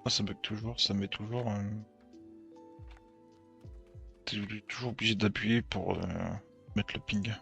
Ah, ça bug toujours, ça met toujours. T'es toujours obligé d'appuyer pour mettre le ping.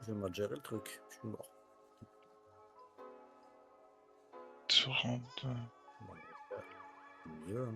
Je vais mal gérer le truc, je suis mort. Se rendre. Bon, mieux, hein.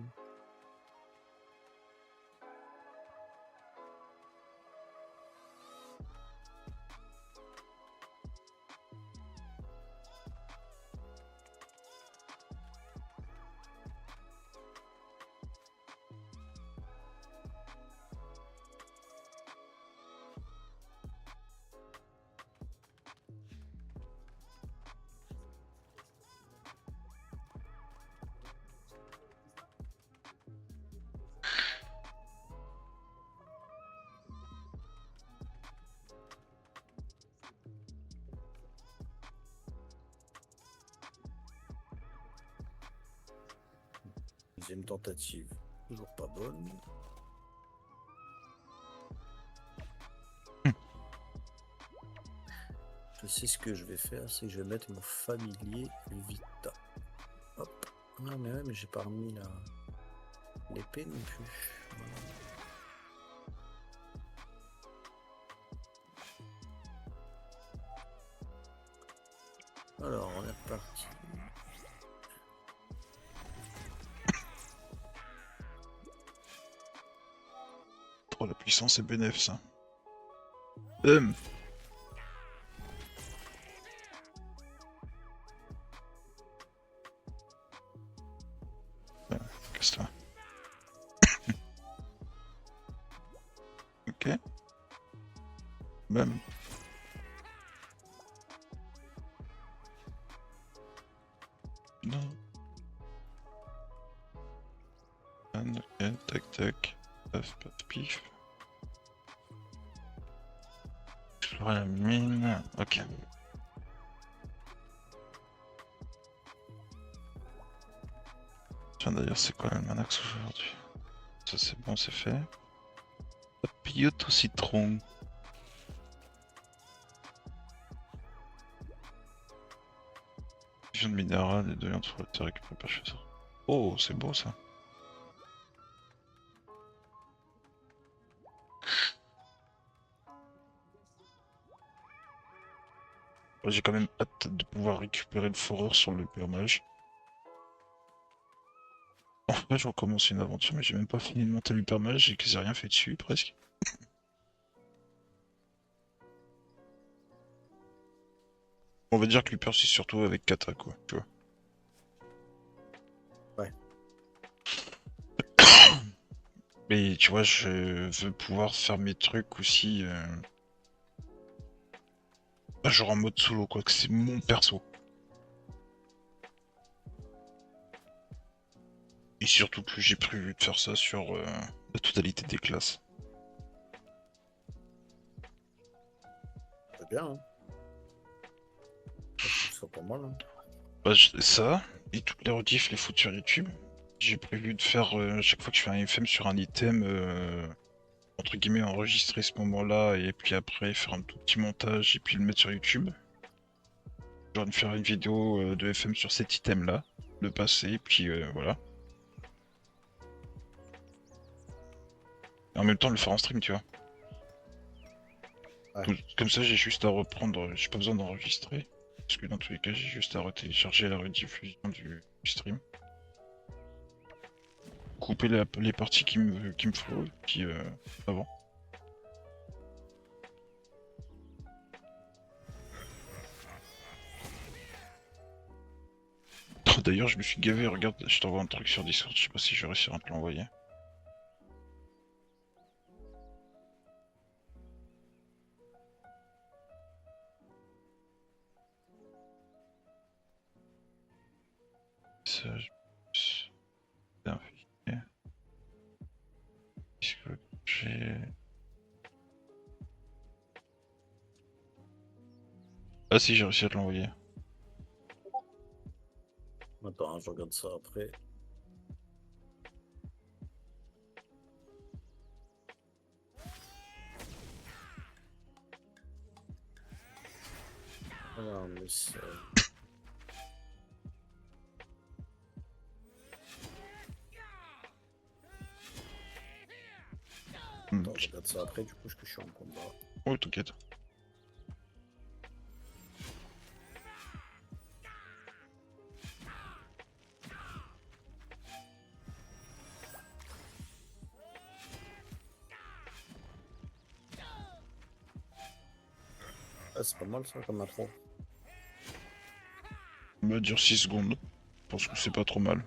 Deuxième tentative, toujours pas bonne. Je sais ce que je vais faire, c'est que je vais mettre mon familier Vita. Hop. Ah mais ouais, mais j'ai pas remis l'épée non plus. Voilà. Alors, on est reparti. Oh, la puissance est bénéf, ça. Casse-toi. Ok. Bam. Non. Ok, tac tac. Paf, paf, pif. Explorer la mine. Ok. Tiens, d'ailleurs, c'est quoi l'almanax aujourd'hui? Ça, c'est bon, c'est fait. Papillote au citron. Fusion de minéral et de liant sur le terre récupéré par chez ça. Oh, c'est beau ça. J'ai quand même hâte de pouvoir récupérer le foreur sur le permage. En fait, je recommence une aventure, mais j'ai même pas fini de monter le permage et que j'ai rien fait dessus, presque. On va dire que l'hyper, c'est surtout avec Kata, quoi, tu vois. Ouais. Mais tu vois, je veux pouvoir faire mes trucs aussi, genre en mode solo, quoi, que c'est mon perso. Et surtout que j'ai prévu de faire ça sur la totalité des classes. C'est bien, hein. Je trouve ça pas mal, hein. Bah, ça, et toutes les rediffs, les foutre sur YouTube. J'ai prévu de faire, chaque fois que je fais un FM sur un item, entre guillemets, enregistrer ce moment-là, et puis après faire un tout petit montage, et puis le mettre sur YouTube. Genre de faire une vidéo de FM sur cet item-là, le passer, et puis voilà. Et en même temps, le faire en stream, tu vois. Ouais. Comme ça, j'ai juste à reprendre, j'ai pas besoin d'enregistrer. Parce que dans tous les cas, j'ai juste à retélécharger la rediffusion du stream. Couper les parties qui me faut, et puis avant. Oh, d'ailleurs, je me suis gavé, regarde, je t'envoie un truc sur Discord, je sais pas si je vais réussir à te l'envoyer. Ça, vérifier. Est-ce que j'ai... Ah si, j'ai réussi à te l'envoyer. Attends, hein, je regarde ça après. Alors, mais ça... Attends, je regarde ça après, du coup, parce que je suis en combat. Ouais, t'inquiète. Ah, c'est pas mal ça comme intro. On va dire 6 secondes. Je pense que c'est pas trop mal.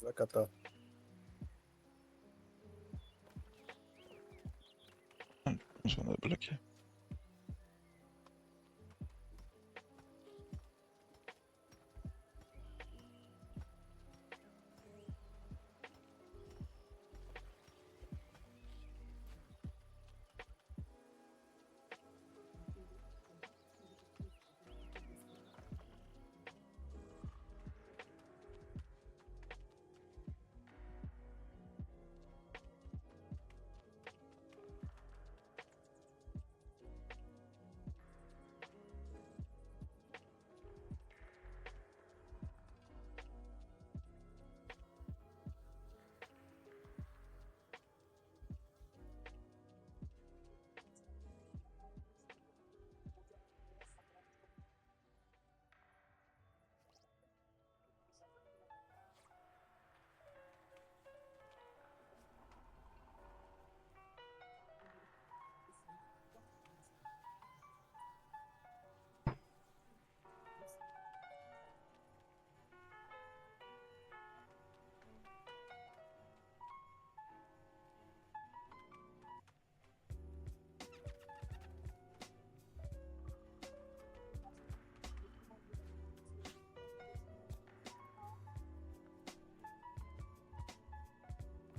La kata. On s'en a bloqué.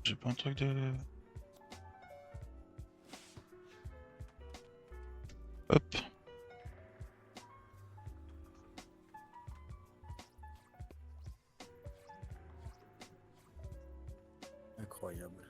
J'ai pas un truc de... Hop. Incroyable.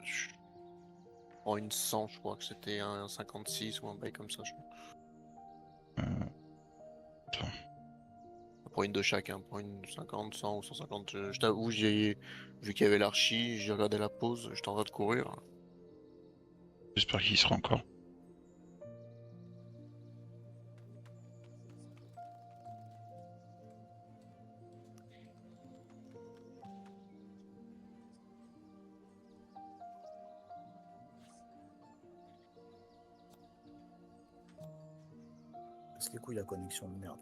Je prends une 100, je crois que c'était un 56 ou un bail comme ça. Attends. Pour une de chaque, hein. Pour une 50, 100 ou 150. Je t'avoue, j'ai vu qu'il y avait l'archi, j'ai regardé la pause, j'étais en train de courir. J'espère qu'il y sera encore. Casse les couilles la connexion de merde.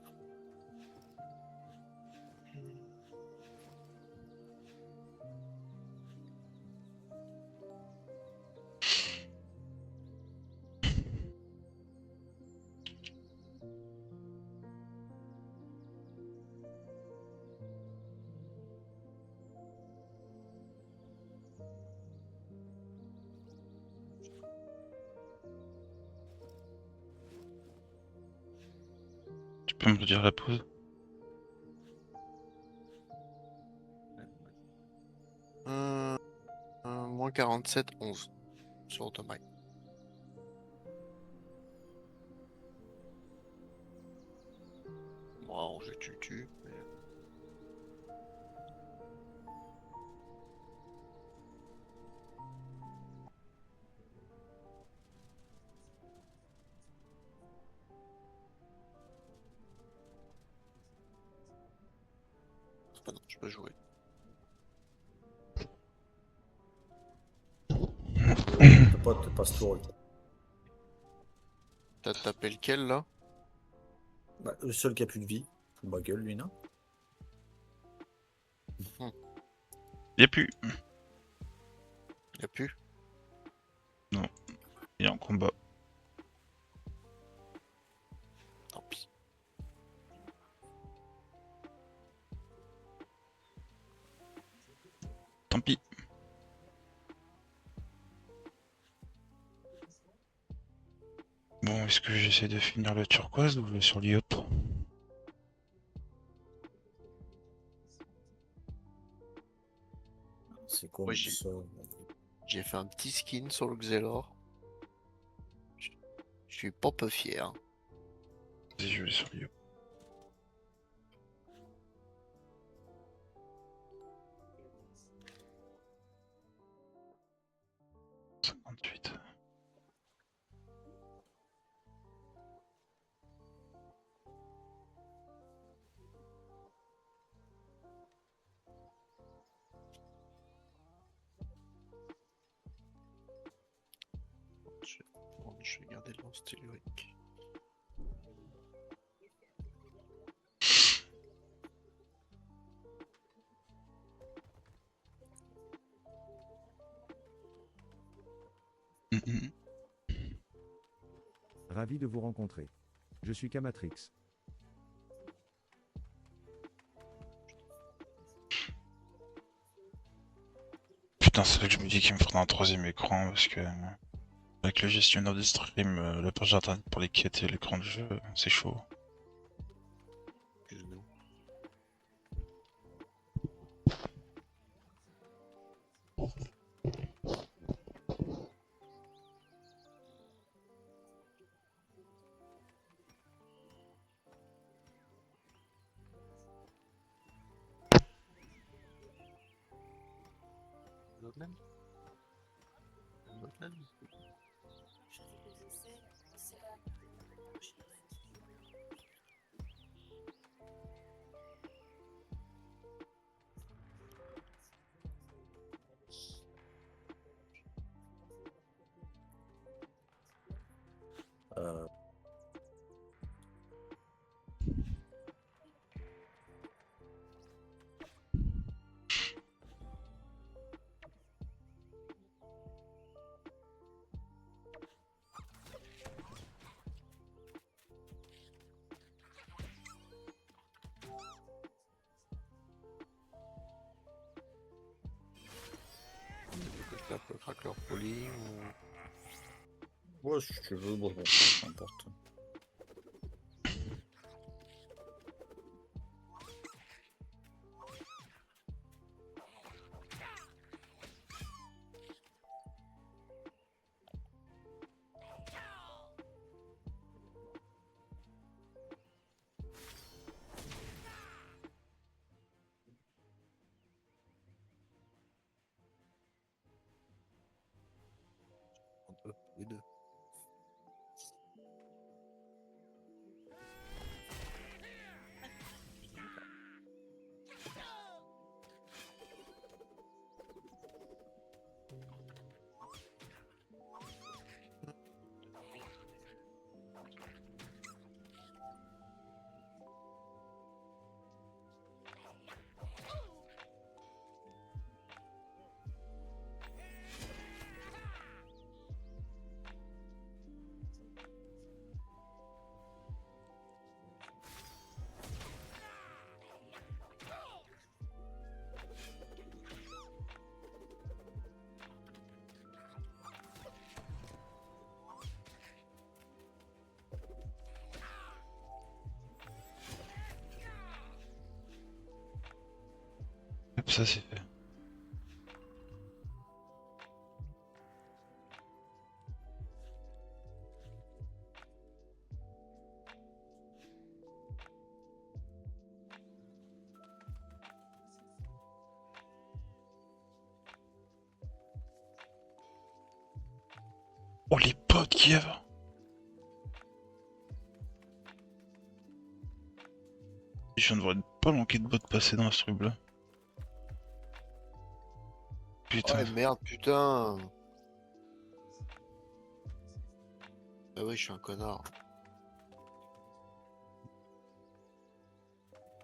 Tu peux me redire la pause? Moins 47, 11 sur Automate. Bon, je tue. Mais... C'est pas non, je peux jouer. T'as pas de passe-tour. T'as tapé lequel là? Bah, le seul qui a plus de vie. Faut ma gueule, lui, non? Y'a plus. Y'a plus? Non. Il est en combat. Tant pis. Tant pis. Bon, est-ce que j'essaie de finir le turquoise ou le sur l'IOP? C'est quoi Ouais, ça? j'ai fait un petit skin sur le Xelor. Je suis pas peu fier. Vas-y, je vais sur l'IOP. Je vais garder le lance tellurique. Ravi de vous rencontrer. Je suis Kamatrix. Putain, c'est vrai que je me dis qu'il me faudra un troisième écran parce que avec le gestionnaire de stream, la page internet pour les quêtes et l'écran de jeu, c'est chaud. Excuse-nous. Notland? Notland? Euh, Que je tape le cracker poli ou... Ouais, si tu veux, bon, peu importe. les deux. Hop, ça c'est fait. Oh les potes qu'il y a. Je viens de voir une palanquée de bots passer dans ce truc là. Putain. Ouais, merde, putain. Ah oui, je suis un connard.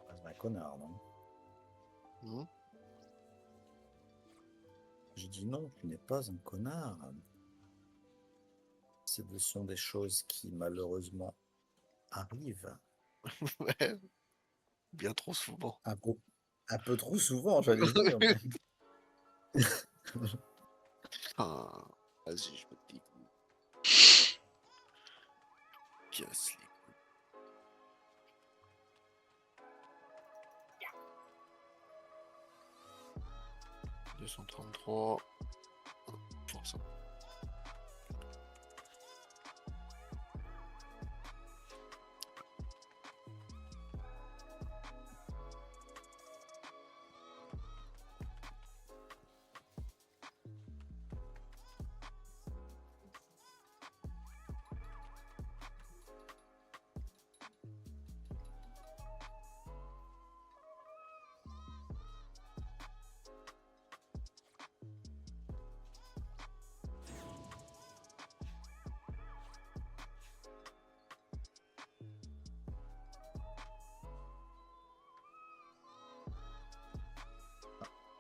C'est un connard, non? Hmm. J'ai dit non, tu n'es pas un connard. Ce sont des choses qui malheureusement arrivent. Ouais, bien trop souvent. Un peu trop souvent, j'allais dire. mais- Ah, vas-y, je me dis. Casse les 233. Force.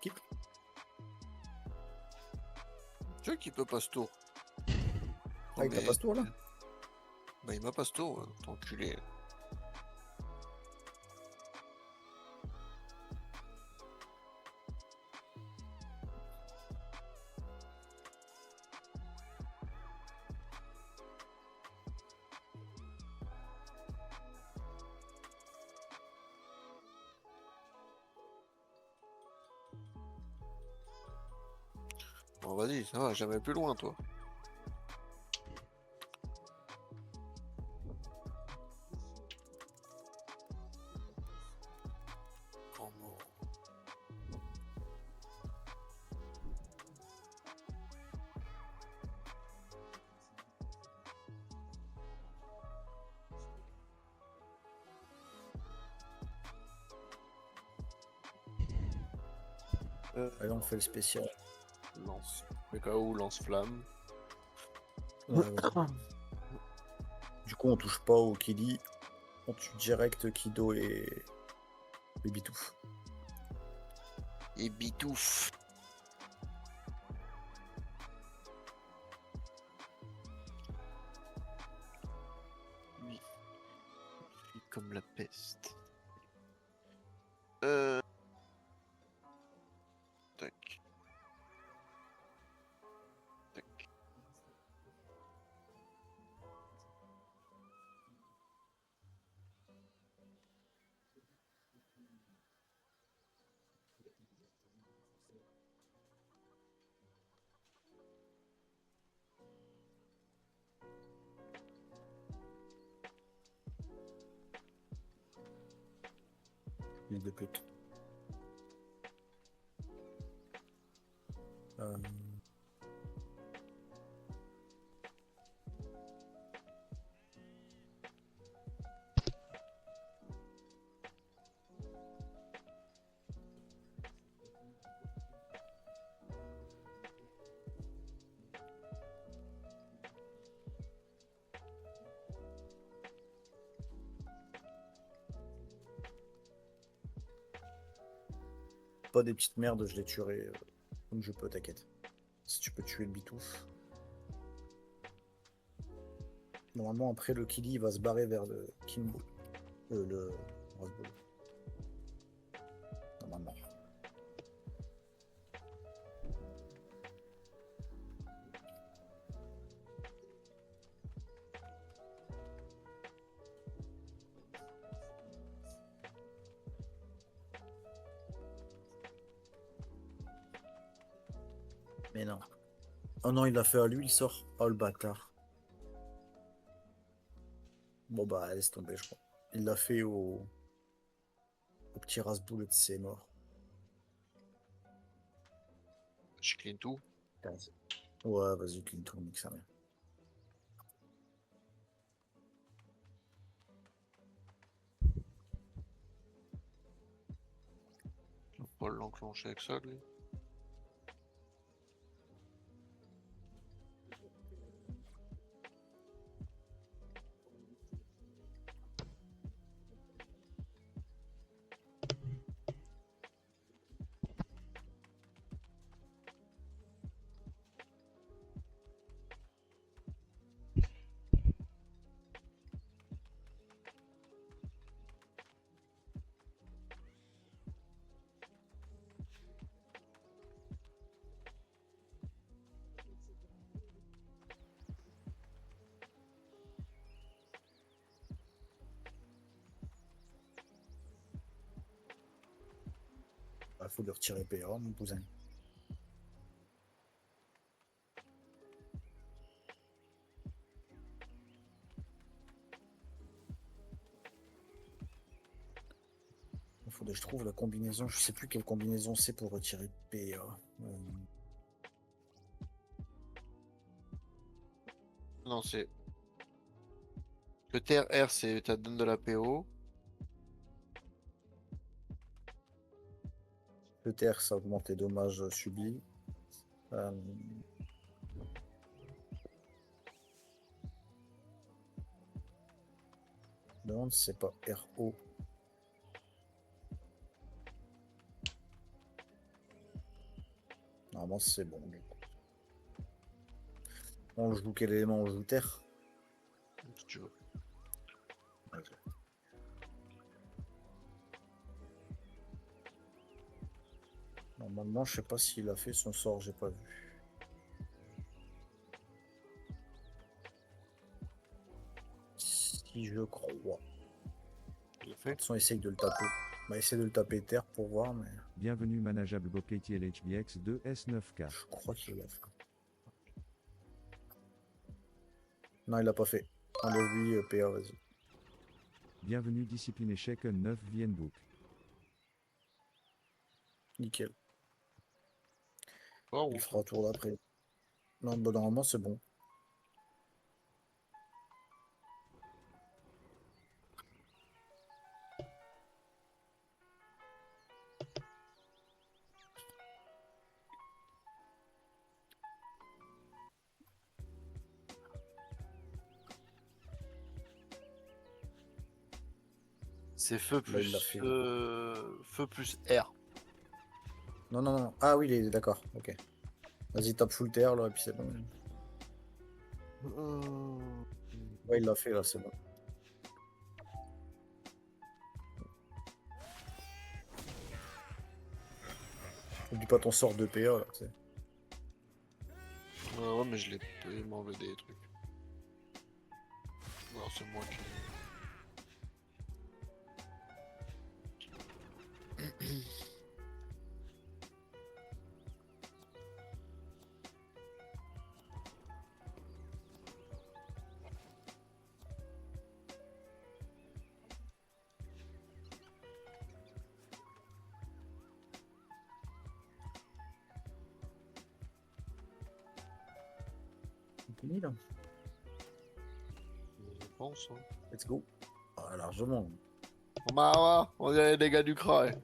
Keep. Tu vois qu'il peut pas ce tour. Ah, il t'a pas ce tour là? Bah, il m'a pas ce tour, t'es enculé. Bon, vas-y, ça va, jamais plus loin, toi. Grand mot. Allez, on fait le spécial. Lance. Le cas où lance-flamme. Ouais, ouais. Du coup, on touche pas au Kili. On tue direct Kido et Bitouf. Et bitouf. Oui. Comme la peste. Tac. Tac. Fils de pute. Euh, Pas des petites merdes, je les tuerai comme je peux, t'inquiète. Si tu peux tuer le Bitouf. Normalement, après, le Kili va se barrer vers le Kimbo. Le Rasbol. Normalement. Mais non. Oh non, il l'a fait à lui, il sort. Oh le bâtard. Bon bah laisse tomber, je crois. Il l'a fait au petit Rasboulot, c'est mort. Je clean tout. Ouais, vas-y, clean tout, nique sa mère. Je vais pas l'enclencher avec ça, lui. Bah, faut lui retirer PA, mon cousin. Il faudrait que je trouve la combinaison. Je sais plus quelle combinaison c'est pour retirer PA. Non, c'est. Le TR, c'est ça te donne de la PO. Le TR, ça augmente les dommages subis. Non, c'est pas RO. Normalement, c'est bon. On joue quel élément? On joue terre. Si tu veux. Normalement, je sais pas s'il a fait son sort, j'ai pas vu. Si je crois. Il l'a De fait. toute façon, essaye de le taper. On va essayer de le taper terre pour voir, mais Bienvenue manageable Bokati LHBX 2S9K. je crois qu'il l'a fait. Non, il l'a pas fait. Enlève-lui PA, vas-y. Bienvenue discipliné Shaken 9 Vienbook. Nickel. Oh, Il fera tour d'après. Non, bah, normalement, c'est bon. c'est feu Là, il l'a plus. fait. Feu plus R. Non, non, non. Ah oui, il est d'accord. Ok. Vas-y, tape full terre, là, et puis c'est bon. Ouais, il l'a fait, là, c'est bon. Oublie pas ton sort de PA, là, tu sais. Ouais, mais je l'ai. Il m'a enlevé des trucs. Non, c'est moi qui. C'est fini, là. Je pense. Hein. Let's go. Ah, largement. Bah, on dirait les gars du crack.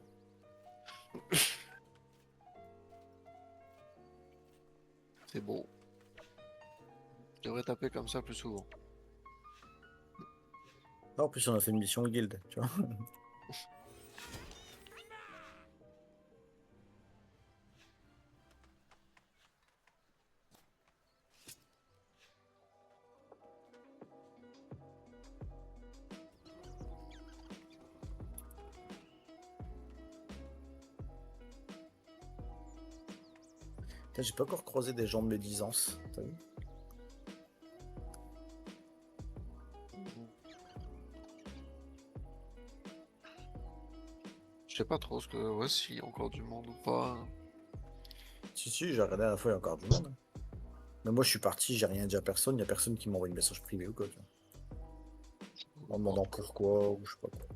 C'est beau. Je devrais taper comme ça plus souvent. Ah, en plus, on a fait une mission guild, tu vois. Putain, j'ai pas encore croisé des gens de médisance. T'as vu? Je sais pas trop ce que. Ouais, s'il y a encore du monde ou pas. Si, j'ai regardé à la fois, il y a encore du monde. Mais moi, je suis parti, j'ai rien dit à personne. Il y a personne qui m'envoie une message privé ou quoi. Tu vois. En demandant pourquoi ou je sais pas quoi.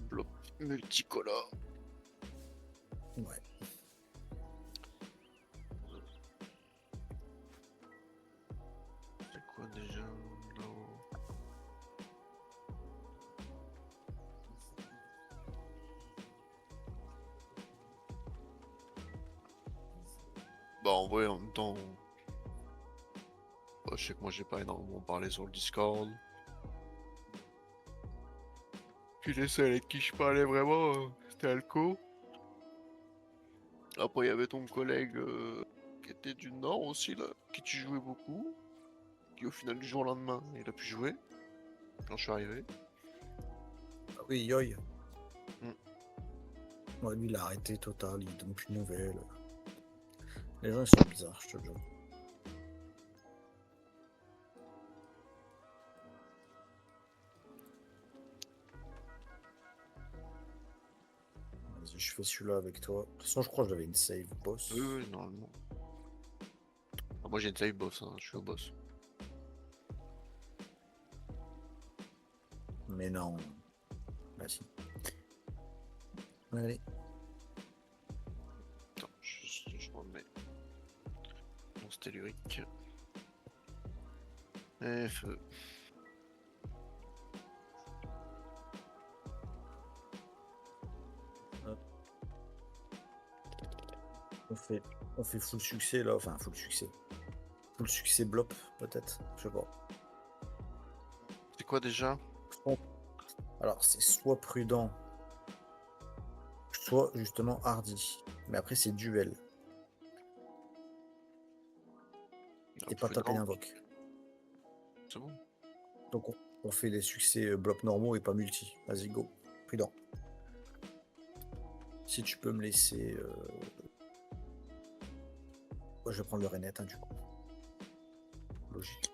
Bloc multicolore. Ouais. C'est quoi déjà là? Bah en vrai en même temps. Bah, je sais que moi j'ai pas énormément parlé sur le Discord. Puis les seuls avec qui je parlais vraiment, c'était Alco. Après il y avait ton collègue qui était du Nord aussi là, qui tu jouais beaucoup. Qui au final du jour au lendemain il a pu jouer. Quand je suis arrivé. Ah oui, Yoy. Mm. Ouais, lui, il a arrêté total, il donne plus de nouvelles. Les gens, ils sont bizarres, je te le jure. Vas-y, je fais celui-là avec toi. De toute façon, je crois que j'avais une save boss. Oui, normalement. Ah, moi j'ai une save boss, hein, je suis au boss. Mais non. Bah si. Allez. Attends, je remets mon stélurique. Et feu. On fait full succès là, enfin full succès. Full succès blop peut-être, je sais pas. C'est quoi déjà? Alors c'est soit prudent, soit justement hardy. Mais après c'est duel. Et pas taper d'invoque. C'est bon. Donc on fait les succès blop normaux et pas multi. Vas-y go. Prudent. Si tu peux me laisser. Moi je vais prendre le Renet hein, du coup. Logique.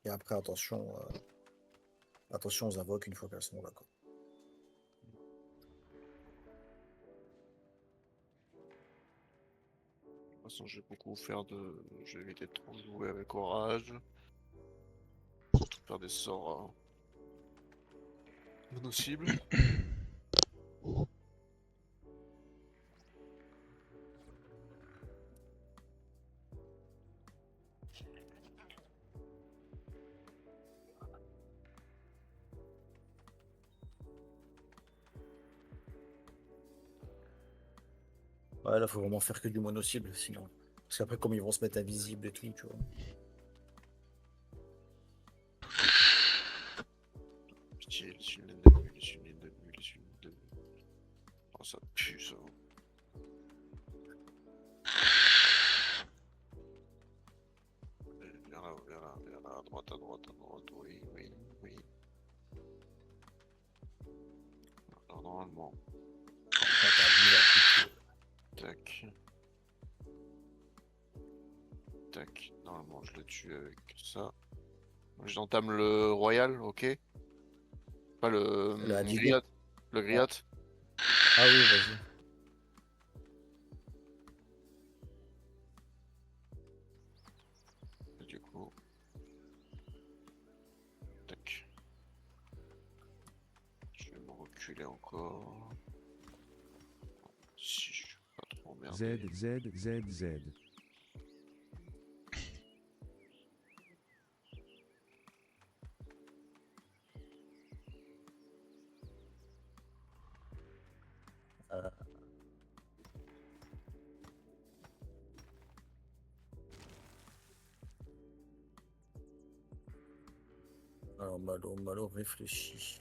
Et après attention. Attention aux invoques une fois qu'elles sont là. Quoi. De toute façon, je vais beaucoup faire de. Je vais éviter de trop jouer avec Orage. Surtout faire des sorts mono-cibles. Ouais là faut vraiment faire que du mono cible sinon. Parce qu'après comme ils vont se mettre invisibles et tout, tu vois. Pitié, les sunlines de vue, les sunlines de vue, les sunlines de vue. Oh, ça pue ça. Viens là, à droite, oui, oui, oui. Alors, normalement, Ah, t'as oublié la petite, tac. Tac, normalement je le tue avec ça. J'entame le royal, ok? Pas le Le Hadigo. griot. Le griot. Ah oui, vas-y. Et du coup. Tac. Je vais me reculer encore. Si je suis pas trop emmerdé. Z. Alors Malo réfléchit.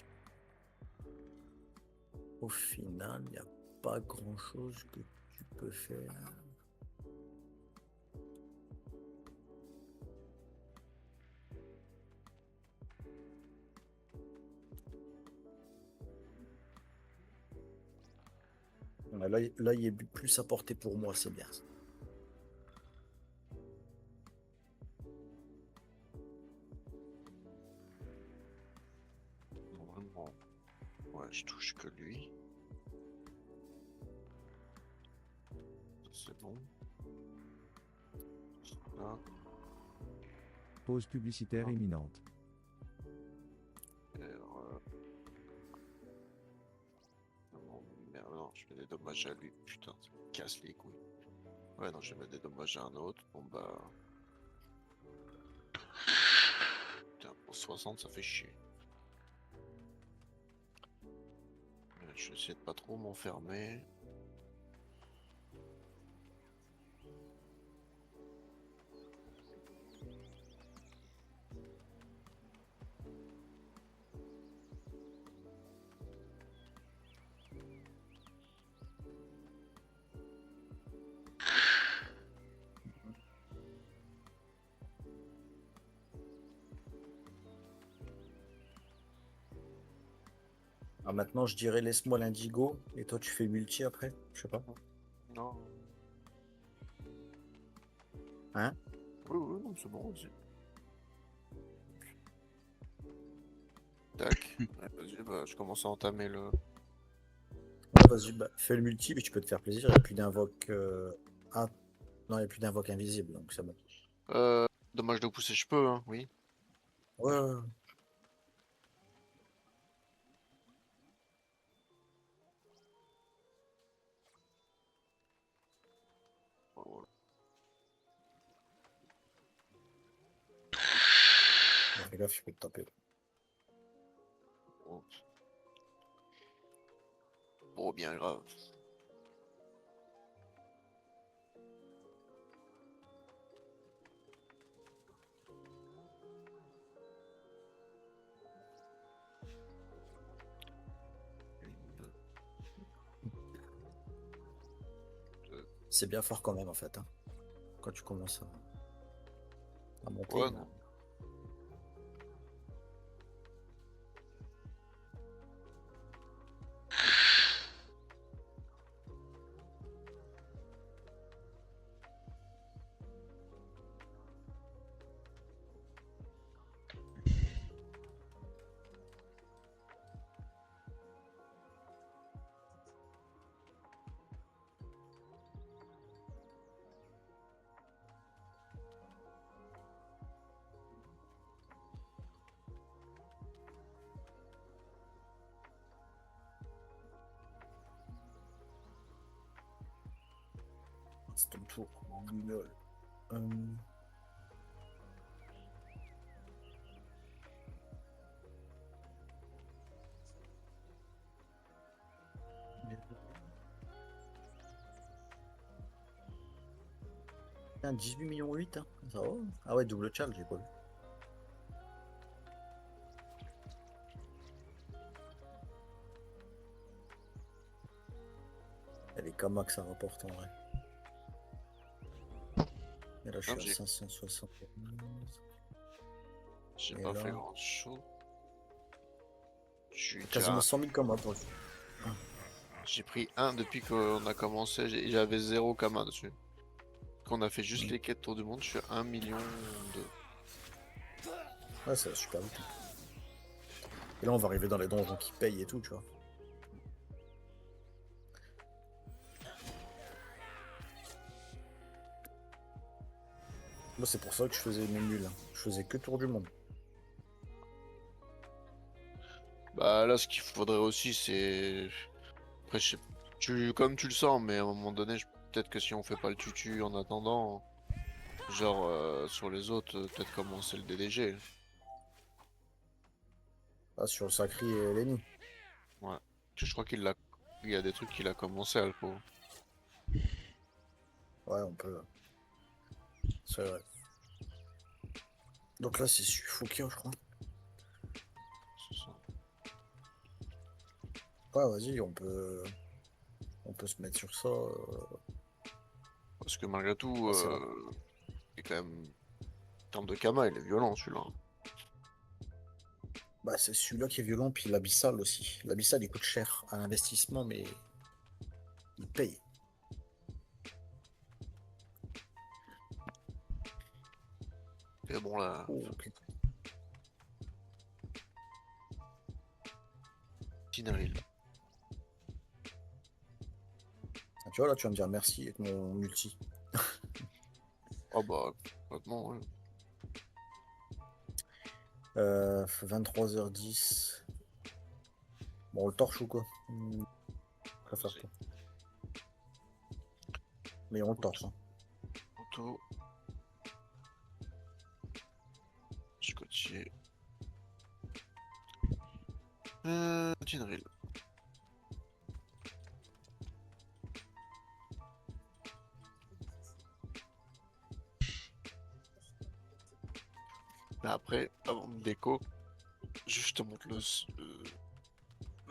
Au final, il n'y a pas grand chose que tu peux faire. Là, il y a plus à porter pour moi, c'est bien. Normalement. Ouais, je touche que lui. C'est bon. Là. Pause publicitaire Ah. imminente. Oh, merde, non, je mets des dommages à lui. Putain, ça me casse les couilles. Ouais, non, je vais mettre des dommages à un autre. Bon, bah. Putain, pour 60, ça fait chier. Je vais essayer de pas trop m'enfermer. Alors maintenant, je dirais laisse-moi l'indigo et toi tu fais multi après. Je sais pas. Non. Hein? Oui, oui, non, c'est bon aussi. Tac. Ouais, vas-y, bah, je commence à entamer le. Ouais, vas-y, bah, fais le multi, mais tu peux te faire plaisir. Il n'y a plus d'invoque. Ah, non, il n'y a plus d'invoque invisible, donc c'est bon. Dommage de pousser, je peux, hein, oui. Ouais, ouais, ouais. Voilà. Ouais, fais gaffe, je peux te taper. Bon. Bon, bien grave. C'est bien fort quand même, en fait. Hein. Quand tu commences à monter. Ouais, non. C'est ton tour. Guignol. Putain, 18 millions 8, hein. Ça va. Ah ouais, double charge, j'ai pas vu. Et les kamas que ça rapporte en vrai. Et là, je Non, suis à j'ai 560. j'ai Et pas là, fait grand chose. Je suis quasiment déjà. 100 000 kamas pour le J'ai pris un depuis qu'on a commencé. J'avais 0 Kama dessus. Quand on a fait juste les quêtes tour du monde, je suis à 1 million de. Ouais, ça va super vite. Et là, on va arriver dans les donjons qui payent et tout, tu vois. Moi, c'est pour ça que je faisais mes nuls. Hein. Je faisais que tour du monde. Bah là, ce qu'il faudrait aussi, c'est. Après, comme tu le sens, mais à un moment donné, peut-être que si on fait pas le tutu en attendant, genre sur les autres, peut-être commencer le DDG. Ah, sur le Sacri et Lenny. Ouais. Parce que je crois il y a des trucs qu'il a commencé, Alpo. Ouais, on peut. C'est vrai. Donc là, c'est Fukio, je crois. C'est ça. Ouais, vas-y, on peut se mettre sur ça. Parce que malgré tout, Assez rapide. il est quand même. En termes de Kama, il est violent celui-là. Bah, c'est celui-là qui est violent, puis l'Abyssal aussi. L'Abyssal, il coûte cher à l'investissement, mais il paye. Et bon là, Oh, ok. Tinril. Ah, tu vois, là, tu vas me dire merci avec mon multi. Oh bah, complètement, ouais. 23h10. Bon, on le torche ou quoi? Je préfère pas. Mais on le torche. Hein. Auto. Scottier. Tinril. Là, après, avant de déco, je te montre le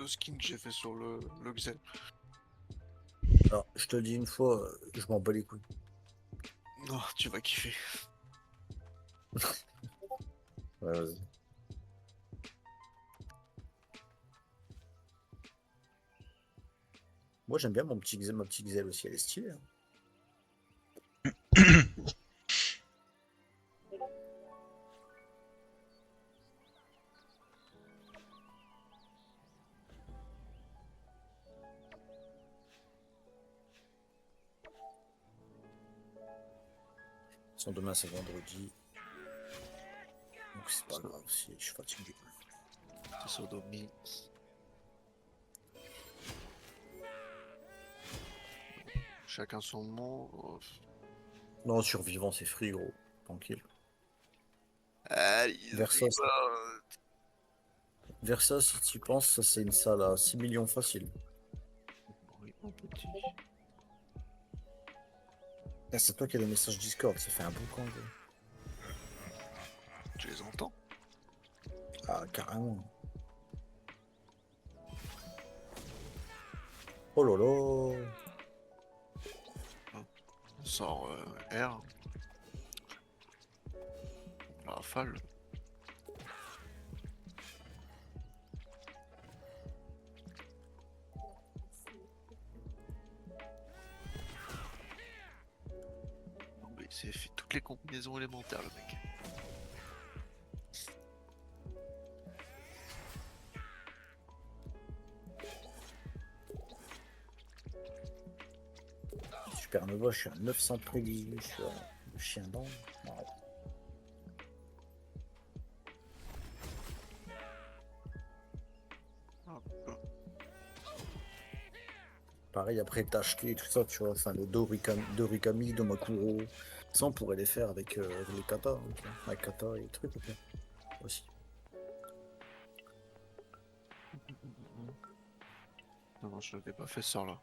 skin que j'ai fait sur le Xel. Alors, je te le dis une fois, je m'en bats les couilles. Non, tu vas kiffer. Ouais, vas-y. Moi, j'aime bien mon petit Xel, ma petite Xel aussi, elle est stylée. Hein. Son demain, c'est vendredi. Donc, c'est pas grave si je suis fatigué. C'est sodomie. Chacun son mot. Oh. Non, survivant, c'est free, gros. Tranquille. Allez, Versa, Versa, si tu y penses, ça c'est une salle à 6 millions facile. Oui, mon petit. Ah, c'est toi qui as les messages Discord, ça fait un boucan. Gros. Tu les entends? Ah, carrément. Oh là là. On sort R. La rafale. Non, mais il s'est fait toutes les combinaisons élémentaires, le mec. Supernova, je suis à 900 prédits, je suis à le chien d'angle. Ouais. Pareil, après Tashke et tout ça, tu vois, enfin le Dorikami, Domakuro, ça on pourrait les faire avec les kata, hein, tu vois, avec kata et trucs ok, aussi. Non, je l'avais pas fait ça là.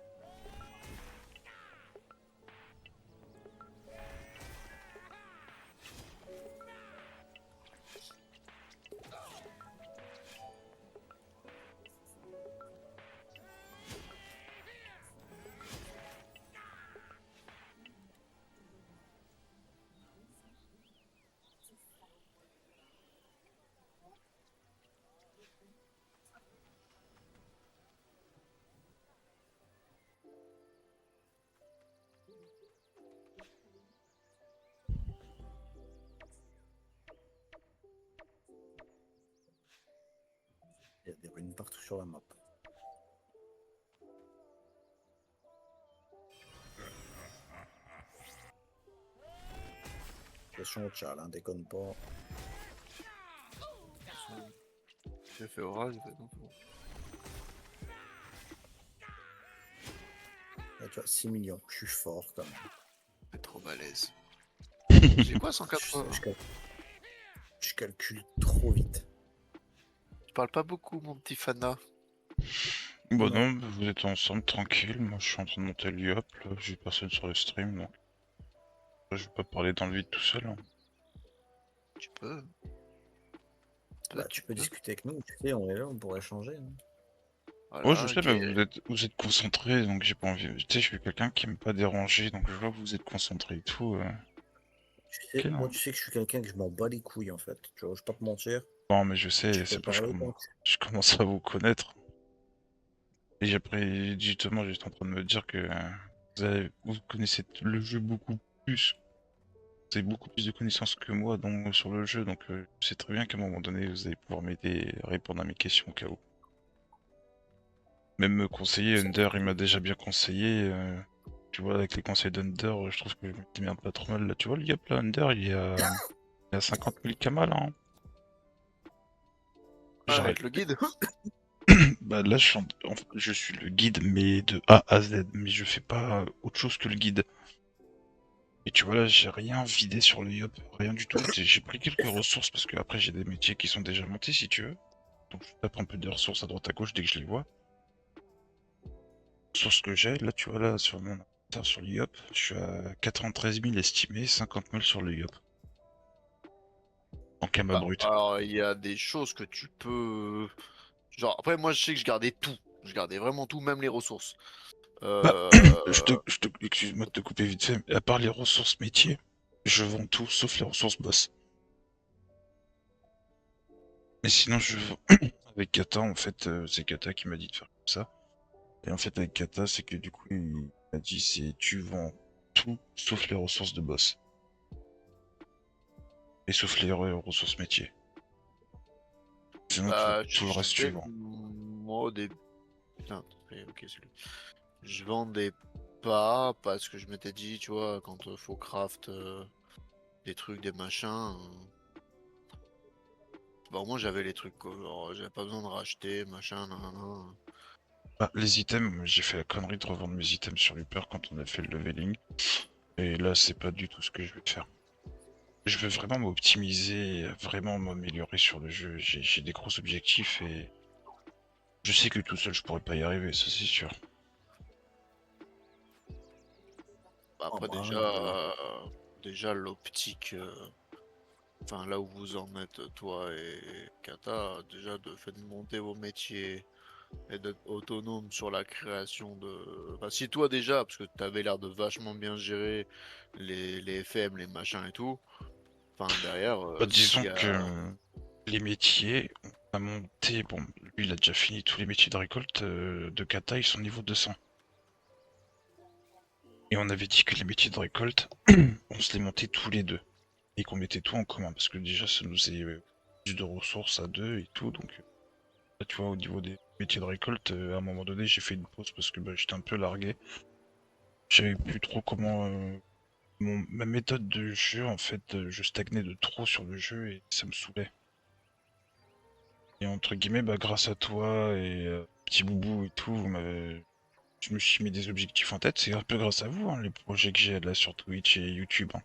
Il y a des ruines partout sur la map. Attention au chat, hein, déconne pas. J'ai fait orage, j'ai fait donc bon. Là, tu vois, 6 millions, je suis fort quand même. C'est trop balèze. J'ai quoi 180? Je calcule trop vite. Tu parles pas beaucoup, mon petit Fana. Bah Non. non, vous êtes ensemble tranquille, moi je suis en train de monter le up, là, j'ai personne sur le stream, donc je vais pas parler dans le vide tout seul. Hein. Tu peux. Bah, tu peux discuter avec nous, tu sais, on est là, on pourrait échanger. Hein. Ouais, je Voilà, sais, mais vous êtes concentré, donc j'ai pas envie. Tu sais, je suis quelqu'un qui aime pas déranger, donc je vois que vous êtes concentré et tout. Tu sais, Ok, moi, non. tu sais que je suis quelqu'un que je m'en bats les couilles en fait. Tu vois, je vais pas te mentir. Non, mais je Tu sais, peux c'est pas je parler commence. quand tu... Je commence à vous connaître. Et après, justement, j'étais en train de me dire que vous connaissez le jeu beaucoup plus. Vous avez beaucoup plus de connaissances que moi donc, sur le jeu, donc je sais très bien qu'à un moment donné, vous allez pouvoir m'aider à répondre à mes questions au cas où. Même me conseiller, Under, il m'a déjà bien conseillé. Tu vois, avec les conseils d'Under, je trouve que je me démerde pas trop mal. Là, tu vois, le gap là, Under, il y a 50 000 kamas là. Hein. Ah, J'arrête. avec le guide? Bah là, je suis le guide, mais de A à Z. Mais je fais pas autre chose que le guide. Et tu vois, là, j'ai rien vidé sur le Yop. Rien du tout. J'ai pris quelques ressources parce que après j'ai des métiers qui sont déjà montés, si tu veux. Donc je tape un peu de ressources à droite à gauche dès que je les vois. Sur ce que j'ai, là, tu vois, là, sur mon inventaire sur le Yop, je suis à 93 000 estimés, 50 000 sur le Yop. En Kama Bah, brut. alors, il y a des choses que tu peux. Genre, après, moi, je sais que je gardais tout. Je gardais vraiment tout, même les ressources. Bah, Euh... excuse-moi de te couper vite fait, mais à part les ressources métiers, je vends tout sauf les ressources boss. Mais sinon, je vends avec Kata, en fait, c'est Kata qui m'a dit de faire comme ça. Et en fait, avec Kata, c'est que du coup, il m'a dit c'est tu vends tout sauf les ressources de boss. Et sauf les ressources métiers. Sinon, Bah, tout le je reste, tu sais que vends. moi, au début. Putain, ok, c'est lui. Je vendais pas parce que je m'étais dit, tu vois, quand faut craft des trucs, des machins. Bah, au moins, j'avais les trucs, quoi. Genre, j'avais pas besoin de racheter, machin, nanana. Ah, les items, j'ai fait la connerie de revendre mes items sur Looper quand on a fait le leveling. Et là, c'est pas du tout ce que je vais faire. Je veux vraiment m'optimiser, vraiment m'améliorer sur le jeu. J'ai des gros objectifs et je sais que tout seul je pourrais pas y arriver, ça c'est sûr. Bah, Oh, après, bah, déjà l'optique. Enfin, là où vous en êtes, toi et Kata, déjà de fait de monter vos métiers et d'être autonome sur la création de. Enfin, si toi déjà, parce que t'avais l'air de vachement bien gérer les FM, les machins et tout. Enfin, derrière, Bah, s'il disons y que a. les métiers, on a monté, bon, lui il a déjà fini tous les métiers de récolte de Kata, ils sont niveau 200. Et on avait dit que les métiers de récolte, on se les montait tous les deux. Et qu'on mettait tout en commun, parce que déjà ça nous est plus de ressources à deux et tout, donc là, tu vois, au niveau des métiers de récolte, à un moment donné j'ai fait une pause parce que bah, j'étais un peu largué. Je savais plus trop comment... ma méthode de jeu, en fait, je stagnais de trop sur le jeu et ça me saoulait. Et entre guillemets, bah, grâce à toi et Petit Boubou et tout, je me suis mis des objectifs en tête. C'est un peu grâce à vous, hein, les projets que j'ai là sur Twitch et YouTube. Hein.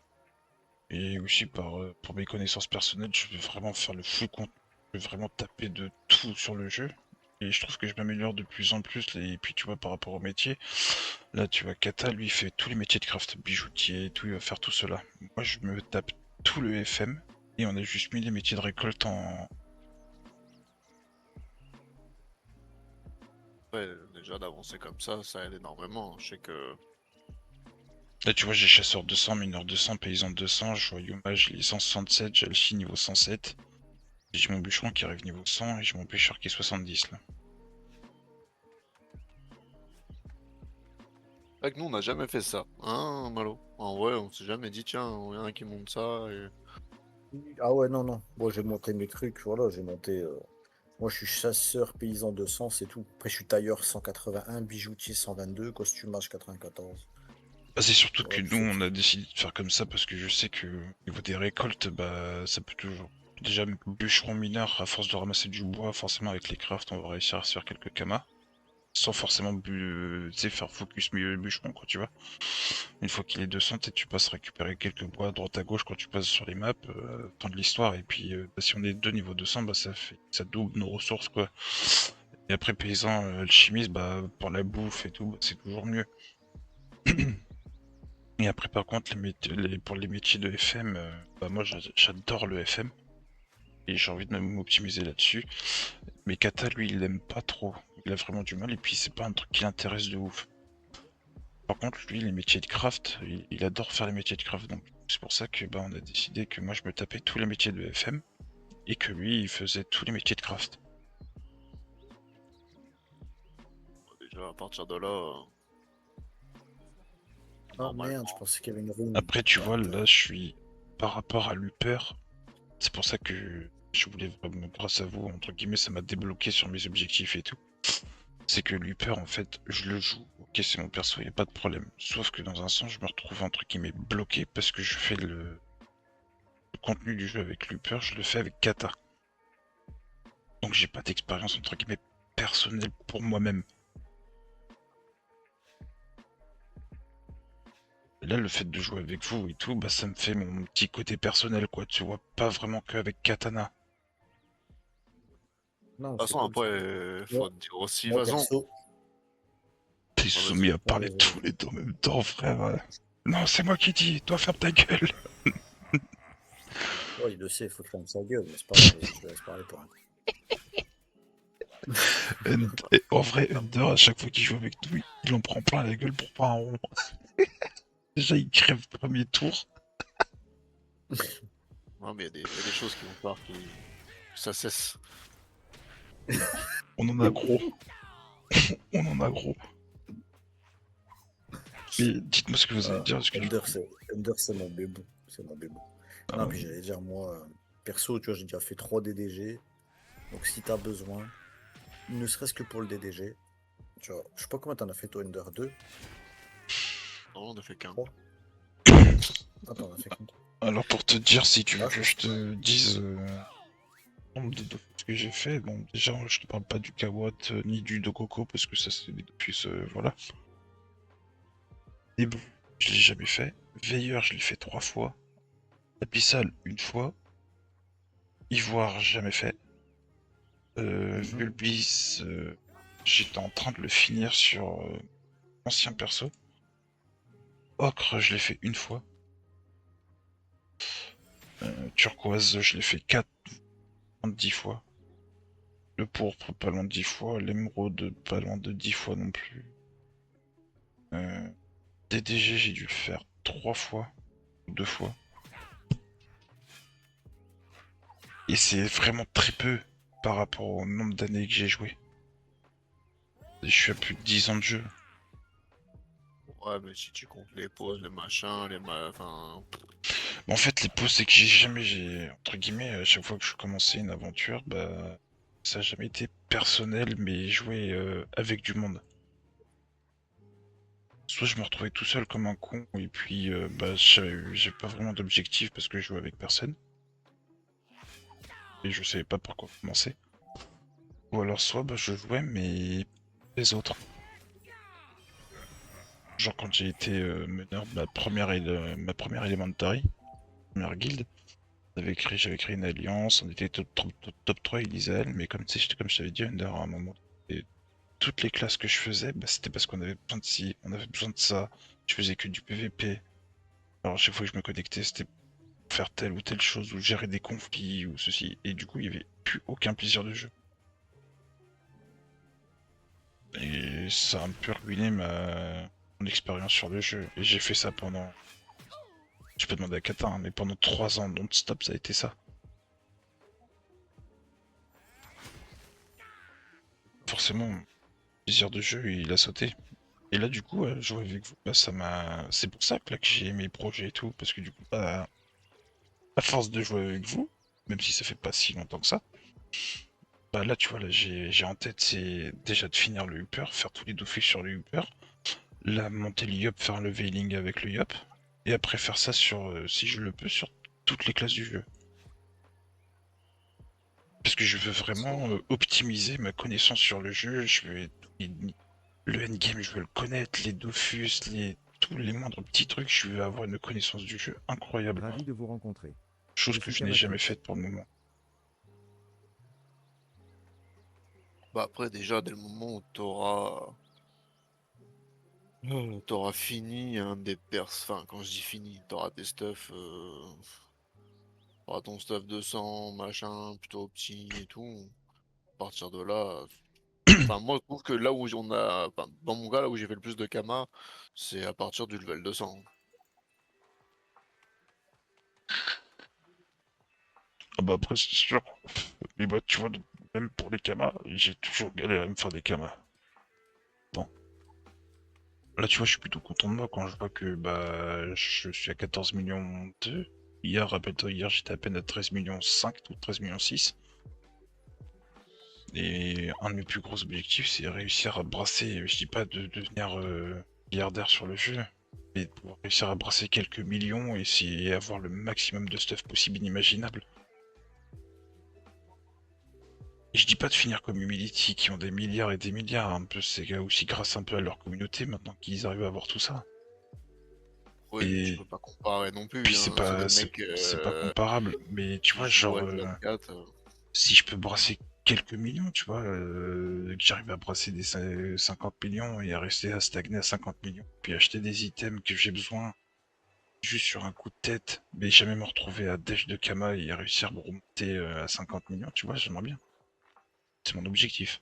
Et aussi pour mes connaissances personnelles, je veux vraiment faire le full contenu. Je veux vraiment taper de tout sur le jeu. Et je trouve que je m'améliore de plus en plus. Et puis tu vois, par rapport au métier, là tu vois, Kata, lui, il fait tous les métiers de craft, bijoutier et tout, il va faire tout cela. Moi, je me tape tout le FM. Et on a juste mis les métiers de récolte en... Ouais, déjà d'avancer comme ça aide énormément. Je sais que. Là, tu vois, j'ai chasseur 200, mineur 200, paysan 200, je vois Yuma, j'ai les 167, j'ai Alchi niveau 107. J'ai mon bûcheron qui arrive niveau 100 et j'ai mon pêcheur qui est 70 là. C'est vrai que nous, on n'a jamais fait ça, hein, Malo? En vrai, on s'est jamais dit, tiens, il y en a un qui monte ça et. ah ouais, non, non. Moi, j'ai monté mes trucs. Voilà, j'ai monté. Moi, je suis chasseur paysan 200, c'est tout. Après, je suis tailleur 181, bijoutier 122, costumage 94. Bah, c'est surtout Voilà, que tout nous ce on truc. a décidé de faire comme ça parce que je sais que au niveau des récoltes, bah ça peut toujours. Déjà, bûcheron mineur, à force de ramasser du bois, forcément avec les crafts, on va réussir à se faire quelques kamas. Sans forcément tu sais, faire focus milieu bûcheron, quoi, tu vois. Une fois qu'il est 200, tu passes récupérer quelques bois à droite à gauche quand tu passes sur les maps, fin de l'histoire. Et puis, bah, si on est deux niveau 200, bah ça double nos ressources, quoi. Et après, paysan, alchimiste, bah pour la bouffe et tout, bah, c'est toujours mieux. Et après, par contre, pour les métiers de FM, bah moi j'adore le FM et j'ai envie de m'optimiser là-dessus. Mais Kata, lui, il aime pas trop. Il a vraiment du mal et puis c'est pas un truc qui l'intéresse de ouf. Par contre, lui, les métiers de craft, il adore faire les métiers de craft. Donc c'est pour ça que bah, on a décidé que moi je me tapais tous les métiers de FM et que lui, il faisait tous les métiers de craft. Déjà, à partir de là, Ah merde, je normalement. pensais qu'il y avait une rune. Après, tu vois, là, Bâtard. je suis par rapport à Luper. C'est pour ça que je voulais vraiment, grâce à vous, entre guillemets, ça m'a débloqué sur mes objectifs et tout. c'est que Looper, en fait, je le joue, ok, c'est mon perso, y a pas de problème. Sauf que dans un sens, je me retrouve un truc qui m'est bloqué parce que je fais le contenu du jeu avec Looper, je le fais avec Kata. Donc j'ai pas d'expérience entre guillemets personnelle pour moi-même. Et là, le fait de jouer avec vous et tout, bah ça me fait mon petit côté personnel, quoi, tu vois, pas vraiment qu'avec Katana. Non, De toute c'est façon, cool. après, Moi, faut te dire aussi, de moi, toute façon. perso, Ils se Ah, sont vas-y. mis à ouais, parler vas-y. tous les deux en même temps, frère. Non, c'est moi qui dis, toi ferme ta gueule. Ouais, il le sait, il faut fermer sa gueule, mais c'est pas grave, vas-y, je te laisse parler pour un. Et en vrai, Under, à chaque fois qu'il joue avec nous, il en prend plein la gueule pour pas un rond. Déjà, il crève le premier tour. Non, mais y a des choses qui vont falloir que ça cesse. On en a gros. On en a gros. Mais dites-moi ce que vous allez dire, parce que du coup... Under, c'est mon bébé. C'est mon bébé. Ah, Non, puis j'allais dire, moi, perso, tu vois, j'ai déjà fait 3 DDG. Donc si t'as besoin, ne serait-ce que pour le DDG, tu vois, je sais pas combien t'en as fait toi, Under 2, Non, on a fait qu'un. 3. Attends, on a fait combien? alors pour te dire, si tu veux Ah, que je te dise le nombre de Dofus que j'ai fait, bon déjà je te parle pas du Kawat ni du Dokoko parce que ça c'est des Dofus, voilà. Et bon, je l'ai jamais fait. Veilleur, je l'ai fait 3 fois. Abyssal, une fois. Ivoire, jamais fait. Vulbis, j'étais en train de le finir sur ancien perso. Ocre, je l'ai fait une fois. Turquoise, je l'ai fait 10 fois. Le pourpre, pas loin de 10 fois. L'émeraude, pas loin de 10 fois non plus. DDG, j'ai dû le faire 3 fois. 2 fois. Et c'est vraiment très peu par rapport au nombre d'années que j'ai joué. Je suis à plus de 10 ans de jeu. Ouais, mais si tu comptes les pauses, les machins, enfin. En fait, les pauses, c'est que j'ai, entre guillemets, à chaque fois que je commençais une aventure, bah, ça n'a jamais été personnel, mais jouer avec du monde. Soit je me retrouvais tout seul comme un con, et puis bah, j'ai pas vraiment d'objectif parce que je jouais avec personne. Et je savais pas par quoi commencer. Ou alors soit bah, je jouais, mais les autres. Genre quand j'ai été meneur de ma première Elementary, première guilde, j'avais créé une alliance, on était top 3 Elisael, mais comme, comme je t'avais dit, Under, à un moment, et toutes les classes que je faisais, bah, c'était parce qu'on avait besoin de ci, on avait besoin de ça, je faisais que du PVP. Alors à chaque fois que je me connectais, c'était pour faire telle ou telle chose, ou gérer des conflits, ou ceci, et du coup, il y avait plus aucun plaisir de jeu. Et ça a un peu ruiné mon expérience sur le jeu, et j'ai fait ça pendant... Je peux demander à Kata, hein, mais pendant 3 ans non-stop, ça a été ça. Forcément, le plaisir de jeu, il a sauté. Et là, du coup, jouer avec vous, bah, ça m'a... C'est pour ça que, là, que j'ai aimé le projet et tout, parce que du coup, bah, à force de jouer avec vous, même si ça fait pas si longtemps que ça, bah là, tu vois, là, j'ai en tête, c'est déjà de finir le Hooper, faire tous les Dofus sur le Hooper, là, monter le Yop, faire un leveling avec le Yop, et après faire ça sur, si je le peux, sur toutes les classes du jeu. Parce que je veux vraiment optimiser ma connaissance sur le jeu, le endgame, je veux le connaître, les Dofus, tous les moindres petits trucs, je veux avoir une connaissance du jeu incroyable. Ravi de vous rencontrer. Chose Je que suis je n'ai jamais Kamatrix. faite pour le moment. Bah, après, déjà, dès le moment où t'auras fini un des Enfin, quand je dis fini, t'auras tes stuff. T'auras ton stuff de sang, machin, plutôt petit et tout. À partir de là. Enfin, moi, je trouve que là où on a. Enfin, dans mon cas, là où j'ai fait le plus de Kama, c'est à partir du level 200. Ah bah après c'est sûr. Mais bah tu vois, même pour les kamas, j'ai toujours galéré à me faire des kamas. Bon. Là tu vois, je suis plutôt content de moi quand je vois que bah je suis à 14 millions 2. Hier, rappelle-toi, hier j'étais à peine à 13 millions 5 ou 13 millions 6. Et un de mes plus gros objectifs, c'est réussir à brasser, je dis pas de devenir milliardaire sur le jeu, mais de pouvoir réussir à brasser quelques millions et essayer avoir le maximum de stuff possible inimaginable. Et je dis pas de finir comme Humility qui ont des milliards et des milliards, un peu c'est aussi grâce un peu à leur communauté maintenant qu'ils arrivent à avoir tout ça. Oui, mais tu Et peux pas comparer non puis plus, c'est hein. C'est pas des mecs c'est pas comparable, mais tu qui vois jouent genre H24. si je peux brasser quelques millions, tu vois, que j'arrive à brasser des 50 millions et à rester à stagner à 50 millions, puis acheter des items que j'ai besoin juste sur un coup de tête, mais jamais me retrouver à Dèche de Kama et réussir à me remonter à 50 millions, tu vois, j'aimerais bien. C'est mon objectif.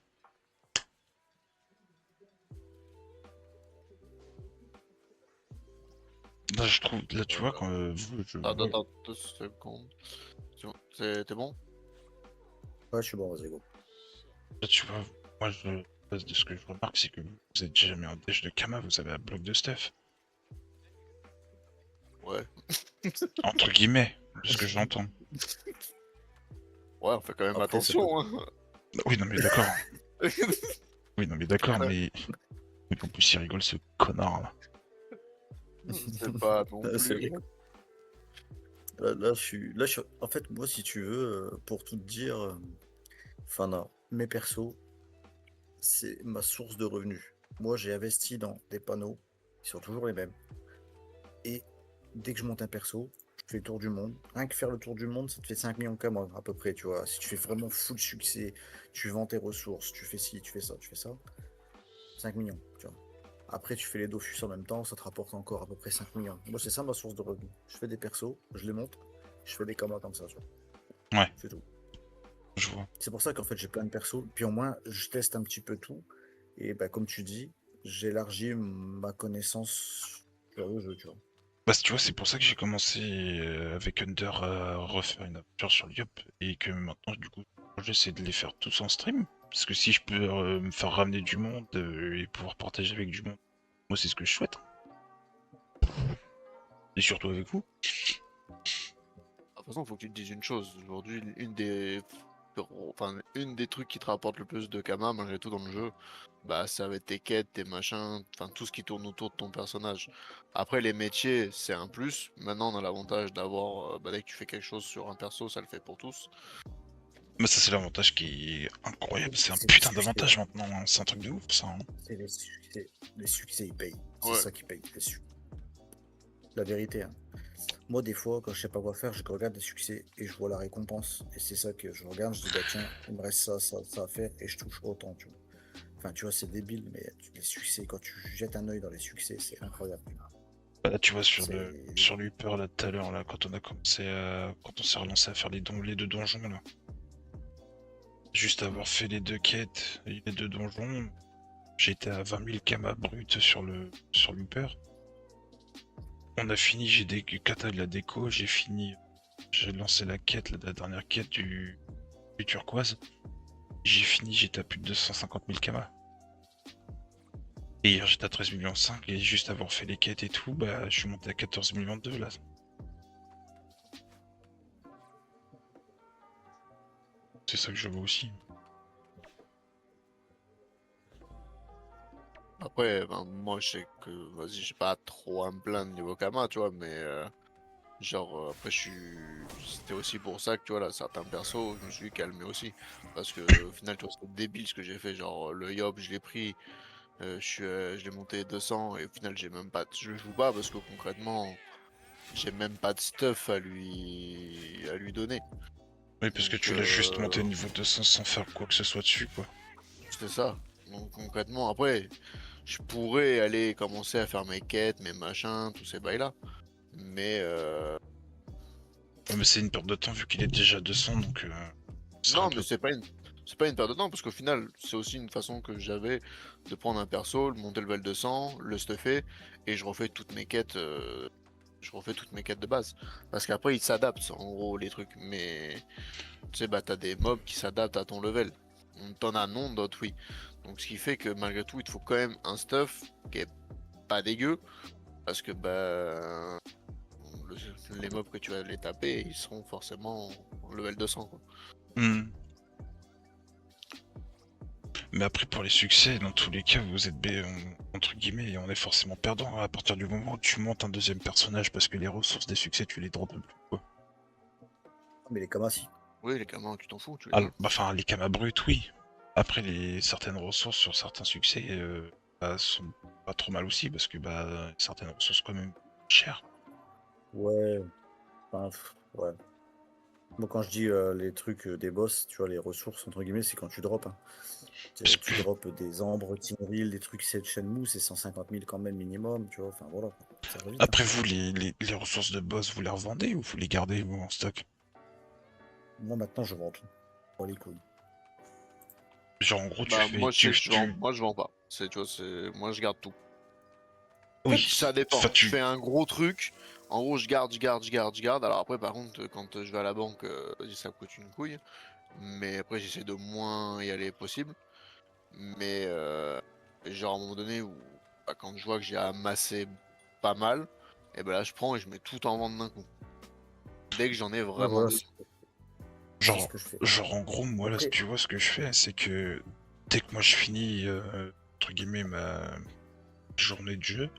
Là, je trouve, là, tu vois, quand vous, Attends, attends, 2 secondes. T'es bon? Ouais, je suis bon, vas-y, go. là, tu vois, moi, de ce que je remarque, c'est que vous êtes jamais en Dèche de Kama, vous avez un bloc de stuff. Ouais. Entre guillemets, de ce que j'entends. Ouais, on fait quand même Après, ça peut. attention, hein. Oui, non, mais d'accord. Oui, non, mais d'accord, mais en plus, il rigole ce connard là. C'est pas non C'est plus. vrai. En fait, moi, si tu veux, pour tout te dire, enfin, non, mes persos, c'est ma source de revenus. Moi, j'ai investi dans des panneaux qui sont toujours les mêmes. Et dès que je monte un perso, je fais le tour du monde. Rien que faire le tour du monde, ça te fait 5 millions de mois, à peu près, tu vois. Si tu fais vraiment full succès, tu vends tes ressources, tu fais ci, tu fais ça, 5 millions, tu vois. Après, tu fais les Dofus en même temps, ça te rapporte encore à peu près 5 millions. Moi, c'est ça ma source de revenus. Je fais des persos, je les monte, je fais des kamas comme ça, tu vois. Ouais, C'est tout. je vois. C'est pour ça qu'en fait, j'ai plein de persos. Puis au moins, je teste un petit peu tout. Et bah, comme tu dis, j'élargis ma connaissance sur le jeu, tu vois. Bah, tu vois, c'est pour ça que j'ai commencé avec Under à refaire une aventure sur Yop et que maintenant, du coup, j'essaie de les faire tous en stream. Parce que si je peux me faire ramener du monde et pouvoir partager avec du monde, moi, c'est ce que je souhaite. Et surtout avec vous. De toute façon, faut que tu te dises une chose. Aujourd'hui, une des trucs qui te rapporte le plus de Kama, malgré tout, dans le jeu, bah, ça va être tes quêtes, tes machins, enfin, tout ce qui tourne autour de ton personnage. Après, les métiers, c'est un plus. Maintenant, on a l'avantage d'avoir, bah, dès que tu fais quelque chose sur un perso, ça le fait pour tous. Mais ça, c'est l'avantage qui est incroyable. C'est un C'est les putain succès, d'avantage maintenant, hein. C'est un truc de ouf, ça, hein. c'est les succès. Les succès, ils payent. C'est Ouais. ça qui paye, la vérité, hein. Moi, des fois, quand je sais pas quoi faire, je regarde les succès et je vois la récompense. Et c'est ça que je regarde, je dis, bah tiens, il me reste ça à faire et je touche autant, tu vois. Enfin, tu vois, c'est débile, mais les succès, quand tu jettes un œil dans les succès, c'est incroyable. Bah, là, tu vois, C'est. sur l'Hyper, là, tout à l'heure, là, quand on a commencé à... Quand on s'est relancé à faire les 2 donjons, là. Juste avoir fait les 2 quêtes et les 2 donjons, j'étais à 20 000 kamas brut sur l'Hyper. On a fini, j'ai des katas de la déco, j'ai fini, j'ai lancé la quête, la dernière quête du turquoise. J'ai fini, j'étais à plus de 250 000 kamas. Et hier j'étais à 13 millions 5 et juste avoir fait les quêtes et tout, bah je suis monté à 14 millions 2 là. C'est ça que je vois aussi. Après, ben, moi, je sais que, vas-y, j'ai pas trop à me plaindre niveau Kama, tu vois, mais après, c'était aussi pour ça que, tu vois, là, certains persos, je me suis calmé aussi. Parce que, au final, tu vois, c'est débile ce que j'ai fait. Genre, le Yop, je l'ai pris, je l'ai monté 200, et au final, j'ai même pas. Je le joue pas parce que concrètement, j'ai même pas de stuff à lui donner. Oui, parce que Donc, tu l'as juste monté au niveau 200 sans faire quoi que ce soit dessus, quoi. c'est ça. Donc, concrètement, après, je pourrais aller commencer à faire mes quêtes, mes machins, tous ces bails-là. Mais Ouais, mais c'est une perte de temps vu qu'il est déjà 200, donc c'est un non, mais peu... c'est pas une perte de temps parce qu'au final, c'est aussi une façon que j'avais de prendre un perso, le monter level 200, le stuffer et je refais toutes mes quêtes de base. Parce qu'après, ils s'adaptent en gros les trucs. Mais tu sais, bah t'as des mobs qui s'adaptent à ton level. T'en as non, d'autres oui. Donc ce qui fait que malgré tout, il te faut quand même un stuff qui est pas dégueu parce que bah les mobs que tu vas les taper, ils seront forcément en level 200 quoi. Hmm. Mais après, pour les succès, dans tous les cas, vous êtes entre guillemets, on est forcément perdant à partir du moment où tu montes un deuxième personnage parce que les ressources des succès, tu les droppes plus, quoi. Mais les Kamassi. Oui, les gamins, tu t'en fous, tu les Ah, as. enfin, les camas brutes, oui. Après, certaines ressources sur certains succès sont pas trop mal aussi parce que certaines ressources quand même chères. Ouais. Enfin, ouais. Moi, quand je dis les trucs des boss, tu vois, les ressources, entre guillemets, c'est quand tu drops. Hein. Parce que Tu drops des ambres, Tinril, des trucs 7 Shenmue, c'est 150 000 quand même minimum, tu vois. Enfin, voilà. Ça va vite. Hein. après vous, les ressources de boss, vous les revendez ou vous les gardez vous en stock? Moi, maintenant, je vends tout. Pas les couilles. Genre en gros, tu Bah, fais, moi, je sais que je vends. Moi, je vends pas. Tu vois, moi, je garde tout. En fait, oui, ça dépend. enfin Je fais un gros truc. En gros, je garde, je garde, je garde, je garde. Alors après, par contre, quand je vais à la banque, ça coûte une couille. Mais après, j'essaie de moins y aller possible. Mais genre à un moment donné où quand je vois que j'ai amassé pas mal, et ben là, je prends et je mets tout en vente d'un coup. Dès que j'en ai Ouais, vraiment voilà, besoin. c'est ce genre, que je fais. genre en gros, moi là, Après, tu vois ce que je fais, c'est que dès que moi je finis entre guillemets ma journée de jeu,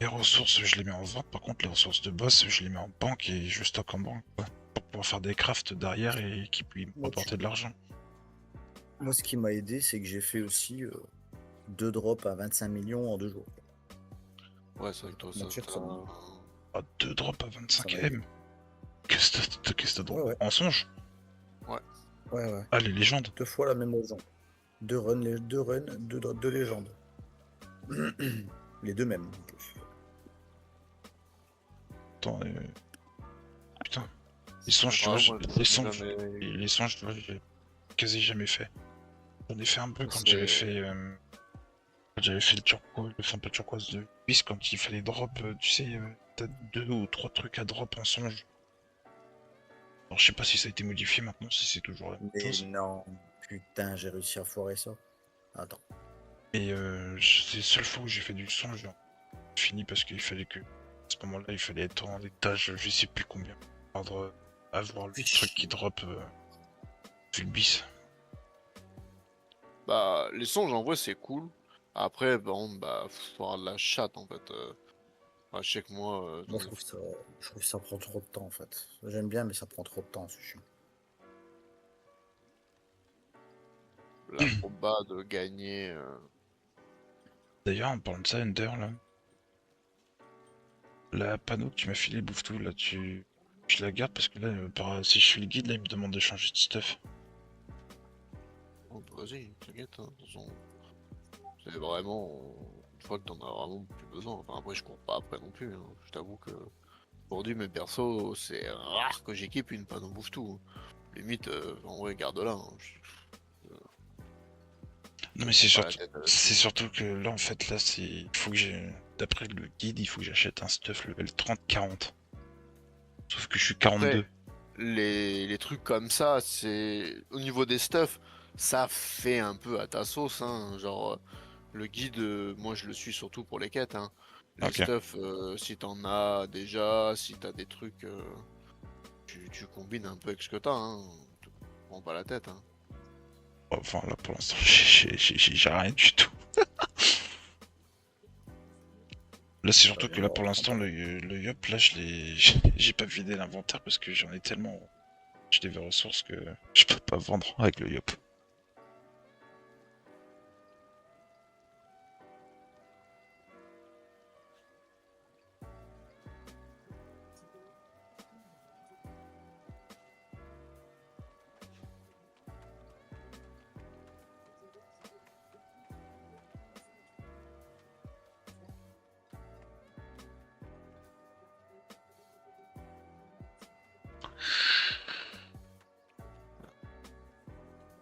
mes ressources je les mets en vente. Par contre, les ressources de boss, je les mets en banque et je stocke en banque, quoi, pour pouvoir faire des crafts derrière et qui puissent me moi, rapporter de l'argent. moi, ce qui m'a aidé, c'est que j'ai fait aussi 2 drops à 25 millions en 2 jours. Ouais, c'est vrai que toi, ça, Mentir, Ah, 2 drops à ça m'a aidé. 25 M. Qu'est-ce que t'as Ouais, drop ouais, en songe? ouais. ouais. Ah, les légendes. 2 fois la même légende. 2 runs, 2 légendes. Les 2 mêmes. En plus. Attends, putain. Les C'est pas songes, tu vois, grave, moi, les j'ai songes, jamais. les songes, tu vois, j'ai quasi jamais fait. J'en ai fait un peu C'est. quand j'avais fait le turquoise, enfin pas le turquoise de bis quand il fallait drop, tu sais, t'as 2 ou 3 trucs à drop en songe. Alors je sais pas si ça a été modifié maintenant, si c'est toujours la même Mais chose. non, putain, j'ai réussi à foirer ça. Attends. Et c'est la seule fois où j'ai fait du songe, j'ai fini parce qu'il fallait que, à ce moment-là, il fallait être en étage, je sais plus combien, pour avoir le Fais truc qui chier. drop, vu le bis. Bah, les songes en vrai, c'est cool. Après, bon, bah, faut avoir de la chatte en fait. Ouais, je sais que moi, Moi, j'en ai fait je trouve que ça prend trop de temps en fait. J'aime bien, mais ça prend trop de temps, c'est chiant. la proba de gagner. D'ailleurs, en parlant de ça, Ender, là, la panneau que tu m'as filé, bouffe tout, là, je la garde parce que là, si je suis le guide, là, il me demande de changer de stuff. Oh, bah, vas-y, t'inquiète. Hein, de toute façon, c'est vraiment une fois que t'en as vraiment plus besoin. Enfin, après, je cours pas après non plus. Hein. Je t'avoue que aujourd'hui, mes persos, c'est rare que j'équipe une panneau bouffe tout. Limite, en vrai, garde-la. Hein. Non, mais Je prends pas la tête c'est là-dessus. surtout que là, en fait, là, il faut que d'après le guide, il faut que j'achète un stuff level 30-40. Sauf que je suis Après, 42. les trucs comme ça, c'est au niveau des stuffs, ça fait un peu à ta sauce, hein. Genre, le guide, moi je le suis surtout pour les quêtes, hein. Les Ok. stuffs, si t'en as déjà, si t'as des trucs, tu combines un peu avec ce que t'as, hein. Te prends pas la tête, hein. Enfin, là, pour l'instant, j'ai rien du tout. Là, c'est Bah, surtout que là, alors, pour prends l'instant, pas la le yop, là, j'ai pas vidé l'inventaire parce que j'en ai tellement. J'ai des ressources que je peux pas vendre avec le yop.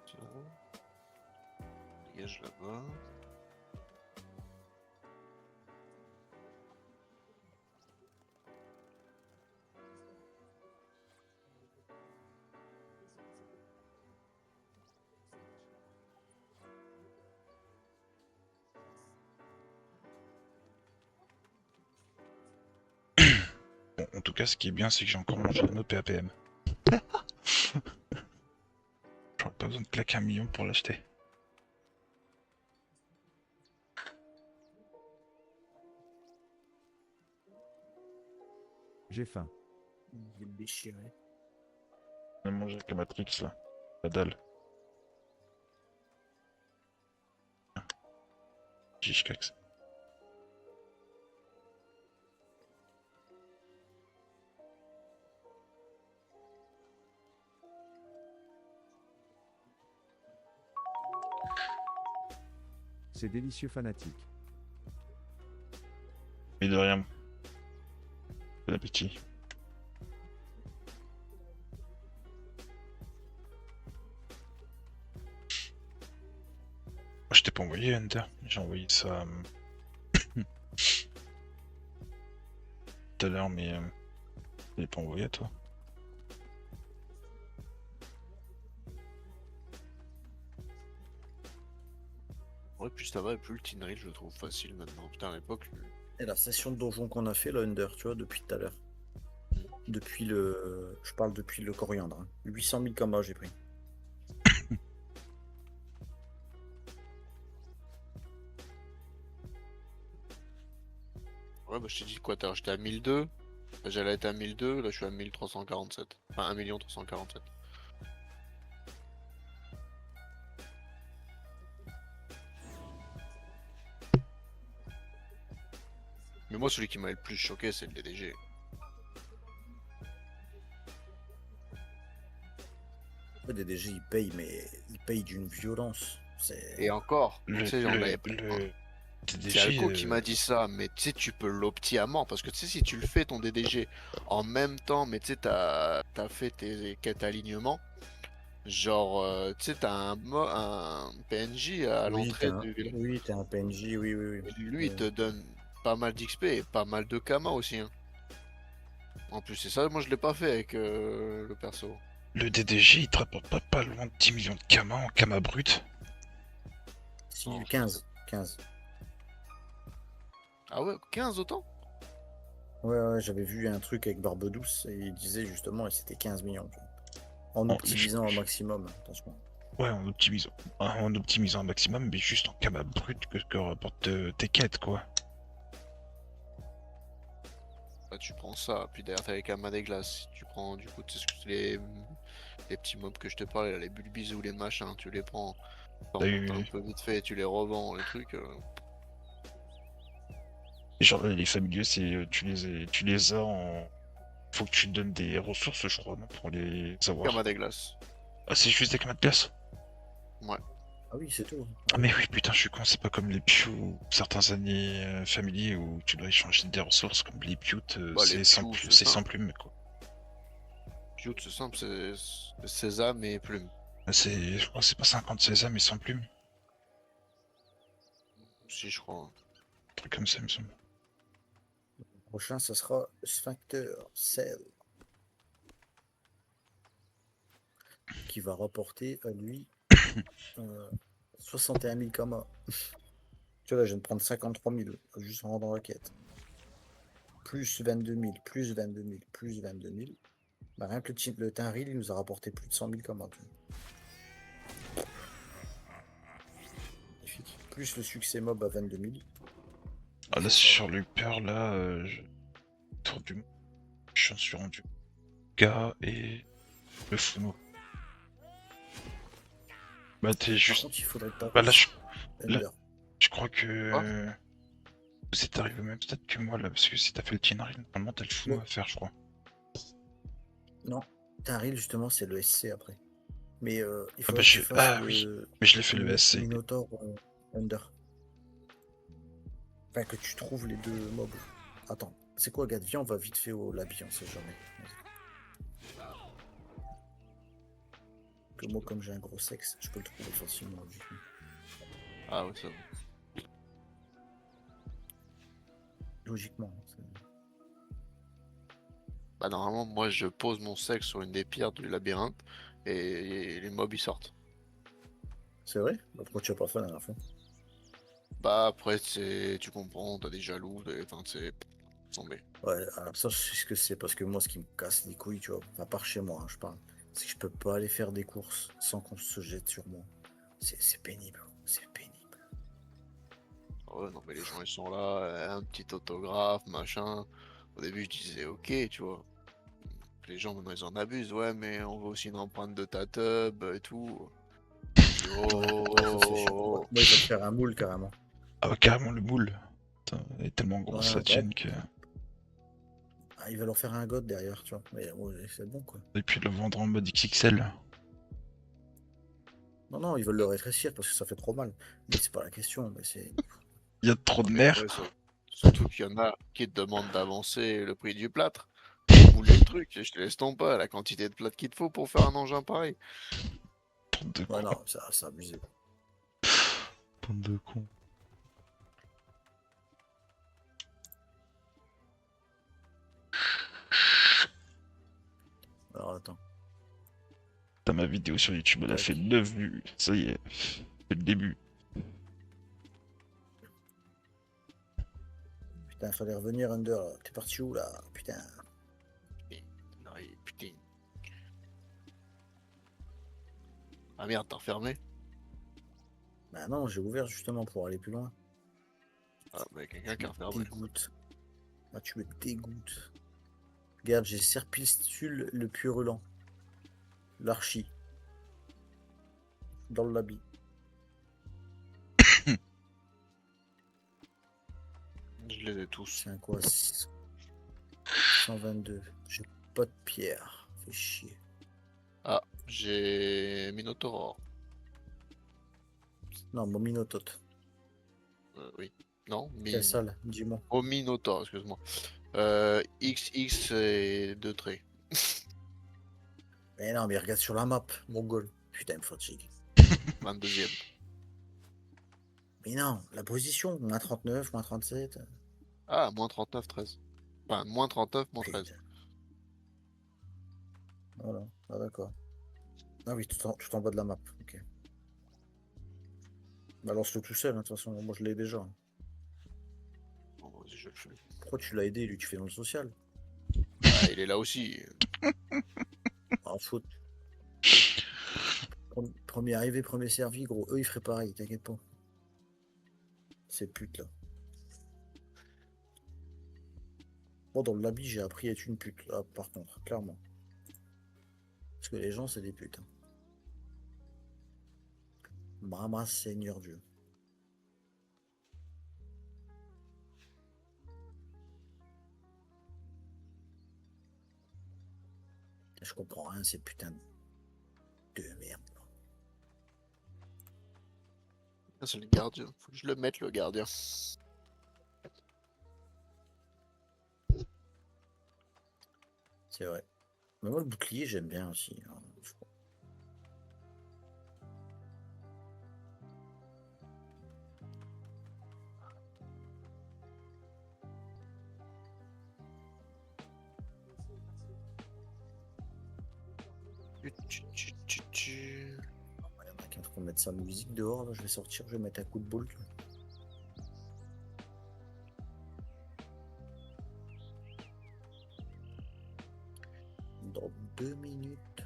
Tiens, dégage là-bas. Bon, en tout cas, ce qui est bien, c'est que j'ai encore mangé l'anneau PAPM. J'aurais pas besoin de claquer 1 million pour l'acheter. J'ai faim. Il est déchiré. On a mangé avec la Matrix là. La dalle. Gishkax. C'est délicieux fanatique. Mais de rien. Bon appétit. Moi, je t'ai pas envoyé Ender. J'ai envoyé ça tout à l'heure, mais je l'ai pas envoyé à toi. Ouais, plus ça va, et plus le Tinril, je le trouve facile maintenant. Putain, à l'époque, Et la session de donjon qu'on a fait, là, Under, tu vois, depuis tout à l'heure. Depuis le. Je parle depuis le coriandre. Hein. 800 000 kamas, j'ai pris. ouais, bah je t'ai dit quoi, t'as j'étais à 1002, j'allais être à 1002, là je suis à 1347. Enfin, 1 347 000. Mais moi, celui qui m'a le plus choqué, c'est le DDG. Le DDG, il paye, mais il paye d'une violence. C'est. Et encore, tu sais, on l'avait pas. Le C'est TDG, Alco qui m'a dit ça, mais tu sais, tu peux l'opti à mort, parce que tu sais, si tu le fais ton DDG en même temps, mais tu sais, t'as fait tes quêtes alignement, genre, tu sais, t'as un PNJ à Oui, l'entrée du village. t'es un PNJ, oui, oui, Et oui. lui, il te donne pas mal d'XP et pas mal de Kama aussi. Hein. En plus, c'est ça, moi je l'ai pas fait avec le perso. le DDG, il te rapporte pas loin de 10 millions de Kama en Kama brut. Si, Oh, 15. 15. Ah ouais, 15 autant? Ouais, ouais, j'avais vu un truc avec Barbe Douce et il disait justement, et c'était 15 millions. Tu vois. En En- optimisant au maximum, attention. Ouais, en optimisant un maximum, mais juste en Kama brut que rapportent tes quêtes, quoi. Bah, tu prends ça, puis derrière t'as les Kama des glaces. Tu prends du coup tu sais, les petits mobs que je te parlais, là, les bulbizous, les machins, tu les prends, t'en T'as montes un eu... peu vite fait, tu les revends, les trucs. Genre, les familiers, c'est tu les as en... Faut que tu te donnes des ressources, je crois, non, pour les avoir. Kama des glaces. Ah, c'est juste des Kama de glace. Ouais. Ah oui, c'est tout. Ah mais oui, putain, je suis con, c'est pas comme les Pew ou certains années familiers où tu dois échanger des ressources, comme les Pew, Bah, les Pew, c'est c'est sans simple. plume, quoi. Pew, c'est simple, c'est sésame et plume. Je crois que c'est pas 50 sésame mais sans plume. Si, je crois. Un truc comme ça, il me semble. Prochain, ça sera Sphincter Cell. Qui va rapporter à lui 61 000 kamas. Tu vois, là, je viens de prendre 53 000 juste en rendant la quête. Plus 22 000, plus 22 000, plus 22 000. Bah, rien que le Tinril, il nous a rapporté plus de 100 000 kamas. Magnifique. Plus le succès mob à 22 000. Ah là, sur le peur, là, tour du monde, je suis rendu. Gars et le Fumo. Bah t'es Par juste... contre, il faudrait pas. Bah là, Ender. je crois Ah. que... Vous êtes arrivé au même stade que moi, là, parce que si t'as fait le Tinari, normalement t'as le Fumo Le- à faire, je crois. Non, Tinril, justement, c'est le SC après. Mais il Ah faudrait bah que tu fasses ah oui, mais je l'ai fait le SC. Minotaur Under. Enfin, que tu trouves les deux mobs. Attends, c'est quoi, Gad? Viens, on va vite fait au labyrinthe, on sait jamais. Que moi, comme j'ai un gros sexe, je peux le trouver facilement. Du coup. Ah ouais, ça va. Logiquement. Bah normalement, moi je pose mon sexe sur une des pierres du labyrinthe et les mobs ils sortent. C'est vrai? Bah, pourquoi tu as pas fait la dernière fois? Bah après, tu comprends, t'as des jaloux, enfin c'est tombé. Ouais, alors ça, je sais ce que c'est, parce que moi, ce qui me casse les couilles, tu vois, à part chez moi, hein, je parle, c'est que je peux pas aller faire des courses sans qu'on se jette sur moi. C'est pénible, c'est pénible. Ouais, non mais les gens ils sont là, un petit autographe, machin. Au début, je disais ok, tu vois. Les gens maintenant ils en abusent, ouais, mais on veut aussi une empreinte de ta tub et tout. Je dis, Ouais, ça c'est chiant. Moi, oh. ils veulent faire un moule carrément. Ah ouais, carrément le moule. Putain, elle est tellement Ouais, grosse sa bah, tienne que... ils veulent en faire un god derrière, tu vois. Mais ouais, c'est bon quoi. Et puis le vendre en mode XXL. Non, non, ils veulent le rétrécir parce que ça fait trop mal. Mais c'est pas la question, mais c'est. Il y a trop Ah, de mais nerfs. ouais, surtout qu'il y en a qui te demandent d'avancer le prix du plâtre pour mouler le truc. Et je te laisse tomber pas la quantité de plâtre qu'il te faut pour faire un engin pareil. Bande de Ouais, cons. non, ça c'est abusé. Bande de cons. Alors attends. Putain, ma vidéo sur YouTube, elle a Tac. fait 9 vues. Ça y est, c'est le début. Putain, fallait revenir Under. Là. T'es parti où là? Putain. Non, putain. Ah merde, t'as refermé? Bah non, j'ai ouvert justement pour aller plus loin. Ah, bah quelqu'un qui Tu a me refermé. dégoûtes. Ah, tu me dégoûtes. Regarde, j'ai Serpistule le purulent. L'archi. Dans le labi. Je les ai tous. C'est un quoi? 122. J'ai pas de pierre. Fais chier. Ah, j'ai Minotaur. Non, mon minotote. Oui. Non, Quelle salle? Dis-moi. Oh, Minotaur, excuse-moi. XX et 2 traits. Mais non, mais regarde sur la map, mon goal. Putain, il me fatigue. 22e. Mais non, la position, moins 39, moins 37. Ah, moins 39, 13. Enfin, moins 39, moins 13. Putain. Voilà, ah, d'accord. Ah oui, tout en bas de la map. Ok. Bah, lance-le tout seul, hein, de toute façon, moi je l'ai déjà. Bon, vas-y, je le fais. Pourquoi tu l'as aidé, lui, tu fais dans le social? Ah, il est là aussi. Ah, faute. Premier arrivé, premier servi, gros. Eux, ils feraient pareil, t'inquiète pas. Ces putes là. Moi, dans le lobby, j'ai appris à être une pute, là, par contre, clairement. Parce que les gens, c'est des putes. Hein. Mama Seigneur Dieu. Je comprends rien, ces putains de merde. Ah, c'est le gardien. Faut que je le mette, le gardien. C'est vrai. Mais moi, le bouclier, j'aime bien aussi. Hein. Il y en a qui vont mettre sa musique dehors. Là. Je vais sortir, je vais mettre un coup de boule. Dans 2 minutes.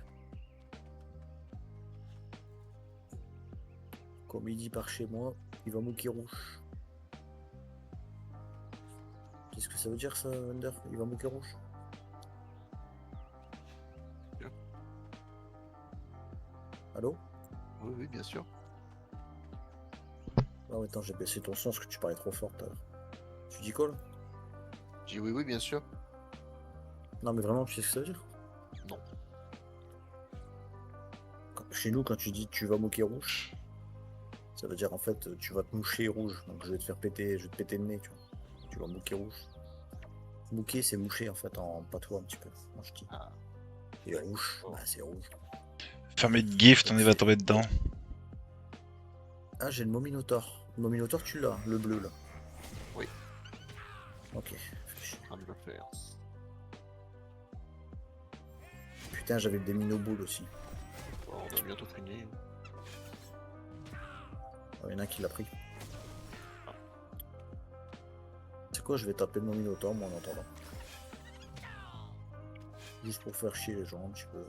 Comme il dit par chez moi, il va mouquer rouge. Qu'est-ce que ça veut dire ça, Wonder? Il va mouquer rouge? Bien. Allô? Oui, oui, bien sûr. Ah ouais, attends, j'ai baissé ton son parce que tu parlais trop fort tout à l'heure. Tu dis quoi là? J'ai dit oui, oui, bien sûr. Non mais vraiment, tu sais ce que ça veut dire? Non. Chez nous, quand tu dis tu vas moquer rouge, ça veut dire en fait tu vas te moucher rouge. Donc je vais te faire péter, je vais te péter le nez, tu vois. Tu vas moquer rouge. Mouquer, c'est moucher en fait en patois un petit peu. Moi je dis. Ah. Et rouge, Oh. bah c'est rouge. Fermé de gift, on y va tomber dedans. Ah, j'ai le Mominotaur. Le Mominotaur, tu l'as, le bleu là. Oui. Ok. On va faire. Putain, j'avais des minoboules aussi. Bon, on a bientôt fini. Il y en a un qui l'a pris. C'est quoi, je vais taper le Mominotaur moi en attendant. Juste pour faire chier les gens un petit peu.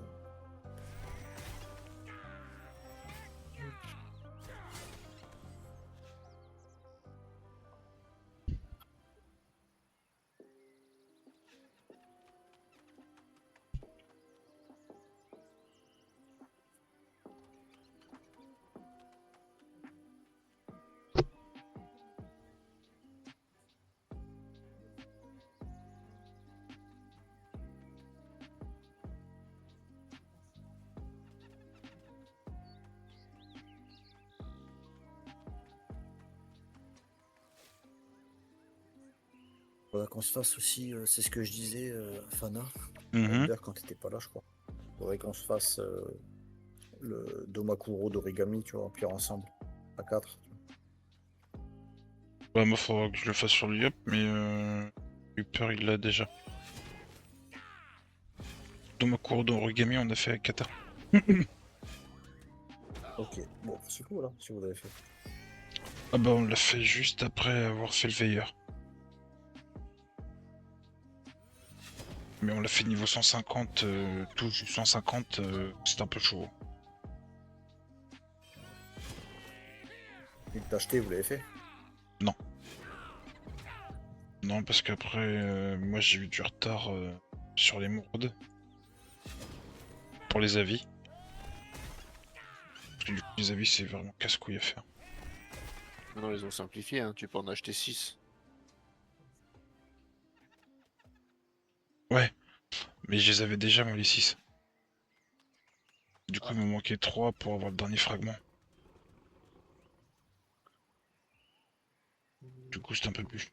Faudra qu'on se fasse aussi, c'est ce que je disais, Fana, Mhm. Elder, quand t'étais pas là, je crois. Faudrait qu'on se fasse le Domakuro d'origami, tu vois, puis ensemble, à 4. Ouais, moi, faudra que je le fasse sur l'UP, mais Upper, il l'a déjà. Dans ma cour d'origami, on a fait à Kata. Ok, bon, c'est cool, là, si vous l'avez fait. Ah bah, on l'a fait juste après avoir fait le veilleur. Mais on l'a fait niveau 150, tout 150, c'est un peu chaud. Et t'acheter, vous l'avez fait? Non, parce qu'après, moi j'ai eu du retard sur les mourdes. Pour les avis. Parce que du coup, les avis, c'est vraiment casse-couille à faire. Maintenant, ils ont simplifié, hein. Tu peux en acheter 6. Ouais, mais je les avais déjà, moi, les 6. Du coup, Ah. il me manquait 3 pour avoir le dernier fragment. Du coup, c'était un peu plus.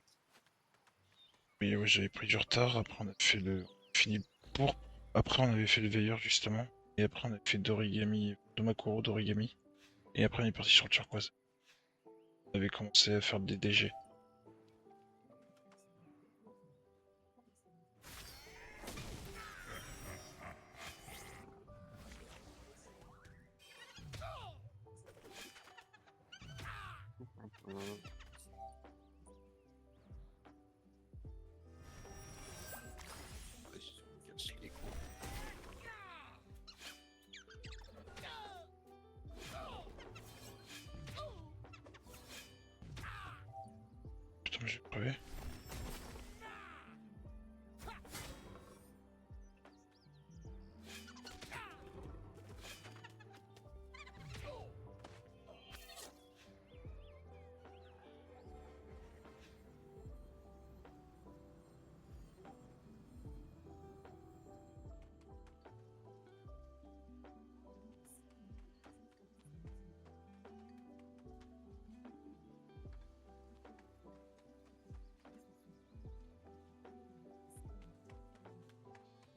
Mais ouais, j'avais pris du retard. Après, on a fait le. Fini pour. Après, on avait fait le veilleur, justement. Et après, on a fait d'origami. Domakuro d'origami. Et après, on est parti sur le turquoise. On avait commencé à faire des DG. Casse les couilles. Putain, mais j'ai crevé.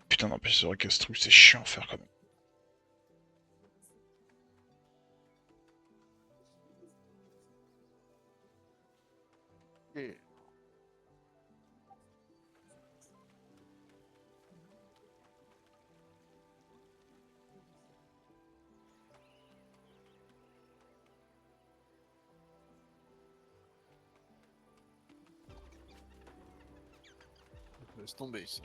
Putain, n'empêche, ce Castrou, c'est chiant à faire quand même. Et laisse tomber ça.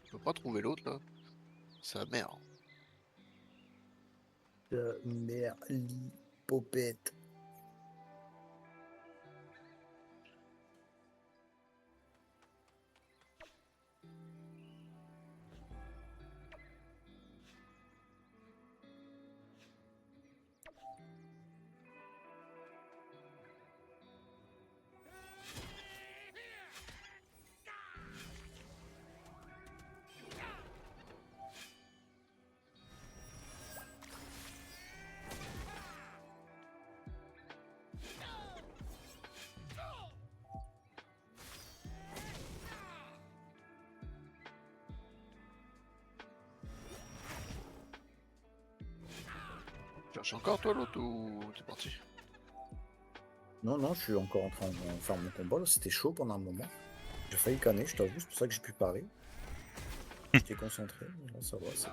Je peux pas trouver l'autre là. Sa mère. Merlipopette. Tu cherches encore toi l'autre ou t'es parti? Non, non, je suis encore en train de faire mon combat, là, c'était chaud pendant un moment. J'ai failli canner, je t'avoue, c'est pour ça que j'ai pu parler. J'étais concentré, mais là, ça va, c'est...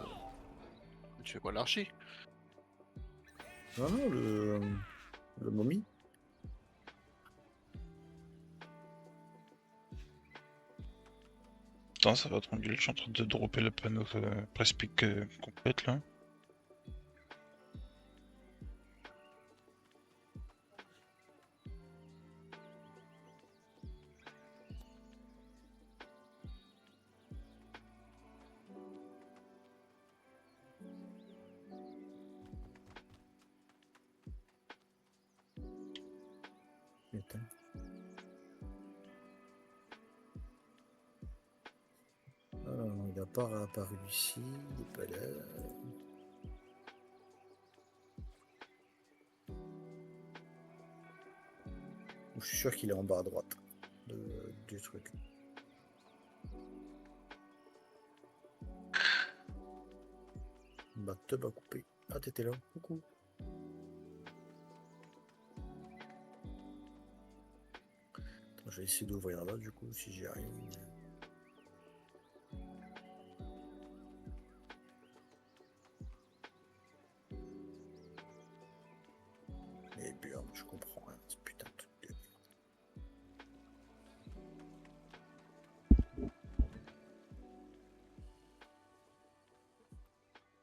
Tu fais quoi l'archi? Non, non, le momie. Attends, ça va tranquille, je suis en train de dropper le panneau press pick complète là. Putain. Alors, il n'a pas réapparu ici, il n'est pas là. Je suis sûr qu'il est en bas à droite du truc. Bah, te va couper. Ah, t'étais là. Coucou. Attends, je vais essayer d'ouvrir là, du coup, si j'y arrive. Mais bien, je comprends rien. Ce putain de truc de...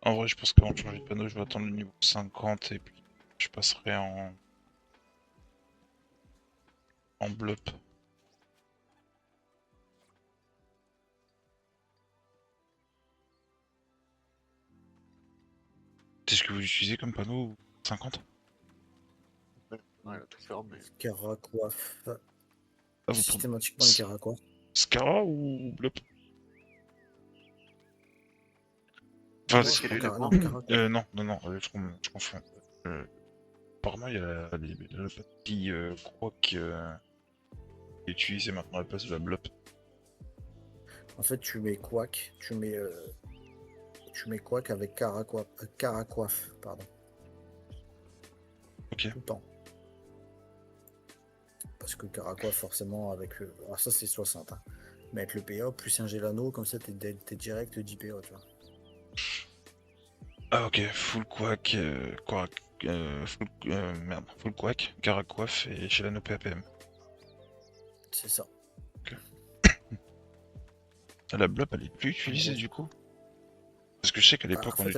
En vrai, je pense qu'avant de changer de panneau, je vais attendre le niveau 50 et puis je passerai en blup. C'est ce que vous utilisez comme panneau 50? Ouais, il a tout fermé. Caracoif. Ah, vous prenez Systématiquement une caracoif. Scara ou blup? Non, Enfin, je c'est prends les non, points. caracoif. non, je confonds. Apparemment, il y a le petit croix qui est utilisé maintenant à la place de la blup. En fait, tu mets quack, tu mets quack avec caracoif, pardon. Ok. Tout le temps. Parce que caracoif, forcément, avec le... Alors ça, c'est 60. Hein. Mais avec le PA, plus un Gelano, comme ça, t'es direct 10 PA, tu vois. Ah ok, full quack, full quack, caracoif et chez la PAPM. C'est ça. Ah, la blup elle est plus utilisée gros, du coup? Parce que je sais qu'à Bah, l'époque en fait,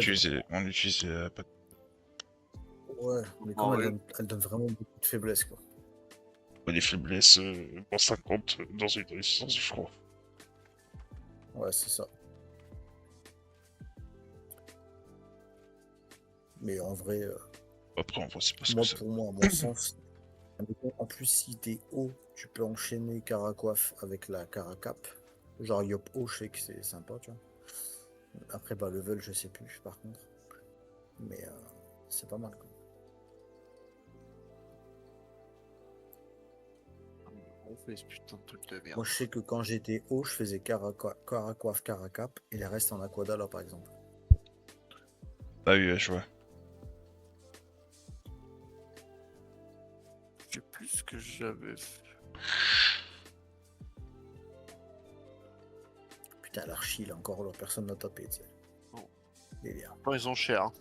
on utilisait pas... ouais, mais En comme vrai, elle donne vraiment beaucoup de faiblesse, quoi. des faiblesses en 50 dans une résistance, je crois. Ouais, c'est ça. Mais en vrai, Après on voit c'est pas ce que moi, c'est. pour moi, à mon sens, en plus, si t'es haut, tu peux enchaîner caracoif avec la caracap. Genre Yop haut, je sais que c'est sympa, tu vois. Après, bah, level, je sais plus, par contre. Mais c'est pas mal, quoi. on fait ce putain de truc de merde. Moi, je sais que quand j'étais haut, je faisais caracoif, caracap, et les restes en aquada, là, par exemple. Ah oui, ouais, je vois. Je sais plus ce que j'avais fait. Putain, l'archi, là, encore là, personne n'a tapé, tu sais. Oh. Délire. Non, ils ont cher. Hein.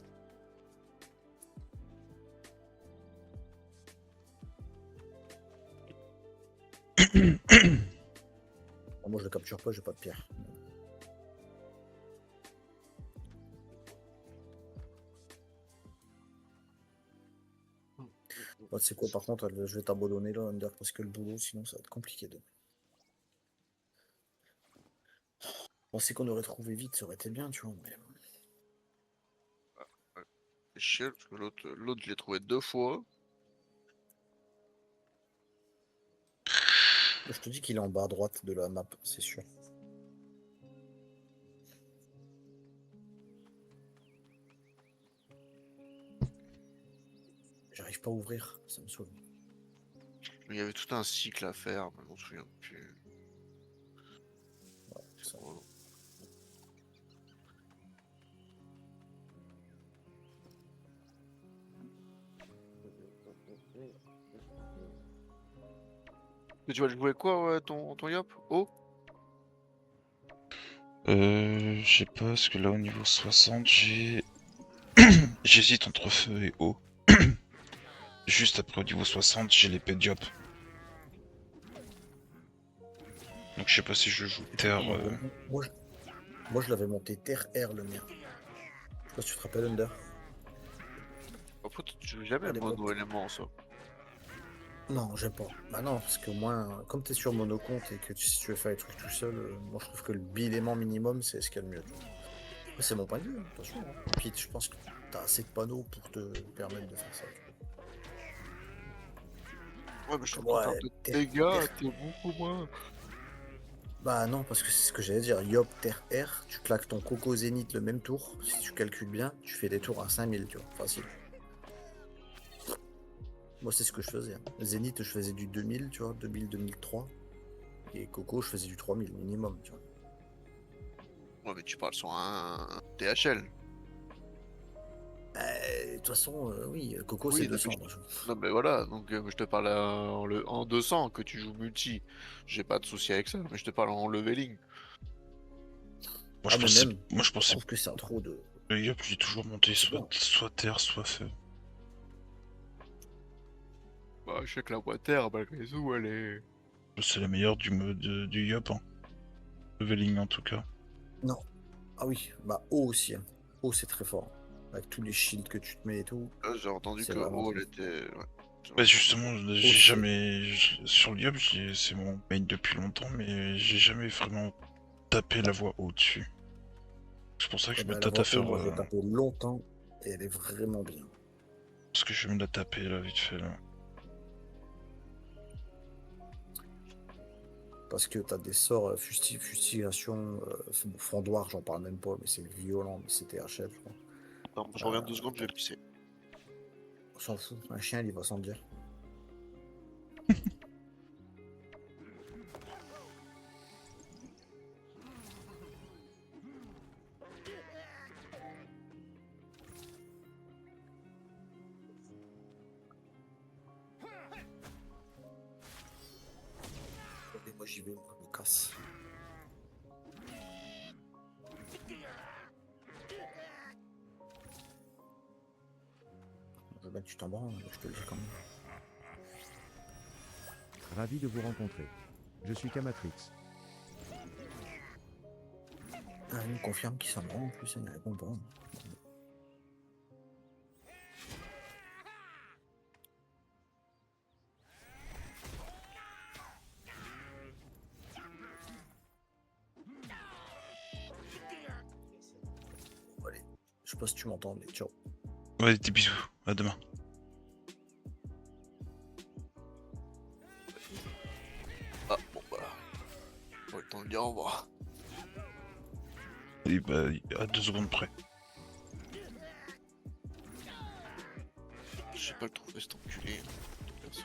Moi, je le capture pas, j'ai pas de pierre. Bah, tu sais quoi, par contre, je vais t'abandonner là, Under, parce que le boulot, sinon, ça va être compliqué. On sait qu'on aurait trouvé vite, ça aurait été bien, tu vois. Mais... C'est chiant parce que l'autre, je l'ai trouvé 2 fois. Je te dis qu'il est en bas à droite de la map, c'est sûr. J'arrive pas à ouvrir, ça me saoule. Il y avait tout un cycle à faire, mais je m'en souviens plus. Ouais, ça. Voilà. Mais tu vas le jouer quoi, ouais, ton Yop? Oh? Je sais pas, parce que là au niveau 60 j'ai... J'hésite entre feu et eau. Juste après au niveau 60, j'ai l'épée Diop. Donc je sais pas si je joue terre. Moi, je l'avais monté terre-air le mien. Je sais pas si tu te rappelles, Under. Après, tu joues jamais À mono l'époque. élément ça. Non, j'aime pas. Bah non, parce qu'au moins, comme t'es sur monocompte et que si tu veux faire les trucs tout seul, moi je trouve que le bilément minimum, c'est ce qu'il y a de mieux. Tu vois. Après, c'est mon point de vue, hein, attention. Hein. Puis je pense que t'as assez de panneaux pour te permettre de faire ça. Tu Ouais, mais je trouve vois. qu'en termes Ouais, de terre, dégâts, terre. t'es beaucoup moins. Bah non, parce que c'est ce que j'allais dire. Yop, terre, air, tu claques ton coco zénith le même tour. Si tu calcules bien, tu fais des tours à 5000, tu vois. Facile. Moi, c'est ce que je faisais. Hein. Zénith, je faisais du 2000, tu vois, 2000, 2003. Et coco, je faisais du 3000 minimum, tu vois. Ouais, mais tu parles sur un THL. De toute façon, oui, Coco c'est Oui, non, 200. non, mais voilà, donc je te parle en 200 que tu joues multi. J'ai pas de souci avec ça, mais je te parle en leveling. Moi Ah, je mais pensais, même, moi je je pensais trouve que c'est un trop de. le Yop, j'ai toujours monté C'est bien. soit terre, soit feu. Bah, je sais que la water, malgré tout, elle est. C'est la meilleure du mode du Yop, hein. Leveling en tout cas. Non. Ah oui, bah O aussi. Hein. O c'est très fort. Avec tous les shields que tu te mets et tout, J'ai entendu c'est que vraiment oh, très elle fort. était. Ouais, j'ai Bah entendu justement, O j'ai c'est. jamais sur le Yop, c'est mon main depuis longtemps, mais j'ai jamais vraiment tapé la voie au-dessus. C'est pour ça que Eh je me ben, la tâte à voix O, faire. moi j'ai tapé longtemps et elle est vraiment bien. Parce que je vais me la taper là vite fait là. Parce que t'as des sorts fustigation, bon, fondoir, j'en parle même pas, mais c'est violent, mais c'était HL, je crois. Attends, je reviens 2 secondes, je T'as- vais pisser. On s'en fout, un chien il va sans dire. Allez, moi j'y vais, moi, je me casse. Je veux bien que tu t'en branles, mais je te le dis quand même. Ravi de vous rencontrer. Je suis Kamatrix. Ah, il me confirme qu'il s'en branle en plus, il répond pas. Bon, allez, je sais pas si tu m'entends, mais ciao. Ouais, des bisous, à demain. Ah, bon bah. Pas le temps de dire au revoir. Et bah, à 2 secondes près. Je sais pas le trouver cet enculé. Personne.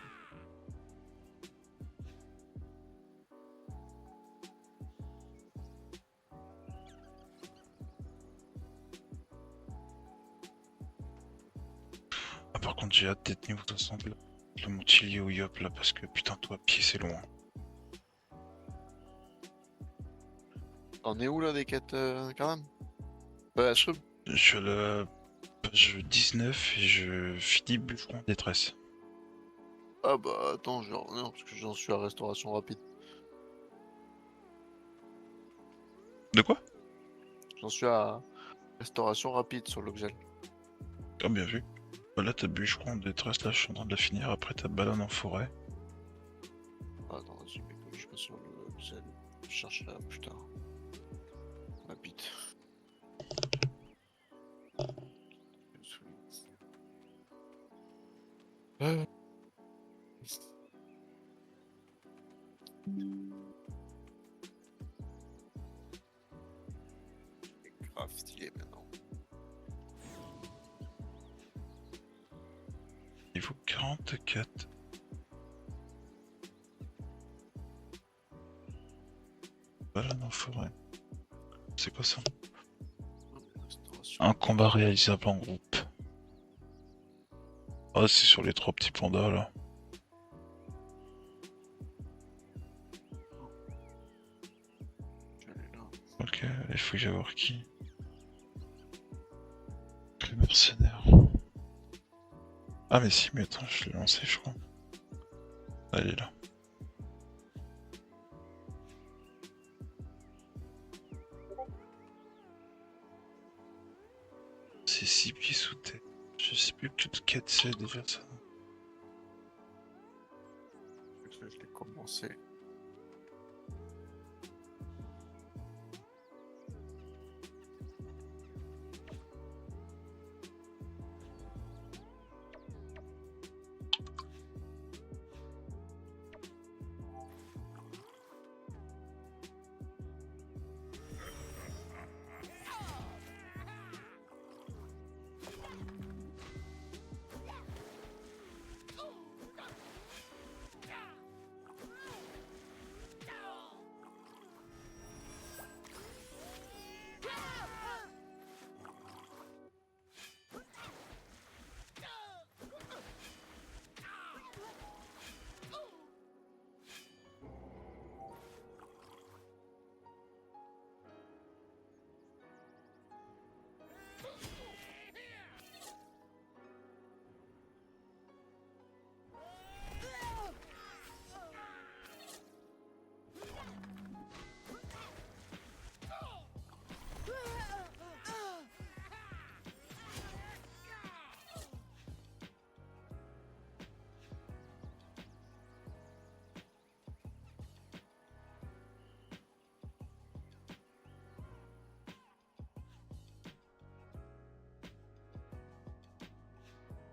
Ah, par contre, j'ai hâte d'être niveau 60 là. Le Montilier au Yop là, parce que putain, toi, à pied c'est loin. T'en es où là des quêtes Karam? Ouais, Shrub. Je suis à la page 19 et je finis bûcheron en détresse. Ah bah attends, je vais revenir parce que j'en suis à restauration rapide. De quoi? J'en suis à restauration rapide sur l'Oxel. Ah, bien vu. Bah là, t'as bûcheron en détresse, là, je suis en train de la finir. Après, t'as balade en forêt. Ah, attends, vas-y, mec, je suis pas sur l'Oxel. Je cherche là plus tard. Rapide. Euh. C'est grave stylé maintenant. Niveau 44. Balade en forêt. C'est quoi ça? Restauration. Un combat réalisable en groupe. Ah, c'est sur les 3 petits pandas là. Je vais aller là. Ok, il faut que j'aille voir qui. Le mercenaire. Ah mais si, mais attends, je l'ai lancé je crois. Elle est là. C'est 6 pieds sous terre. Je sais plus quelle quête c'est déjà ça. Je l'ai commencé.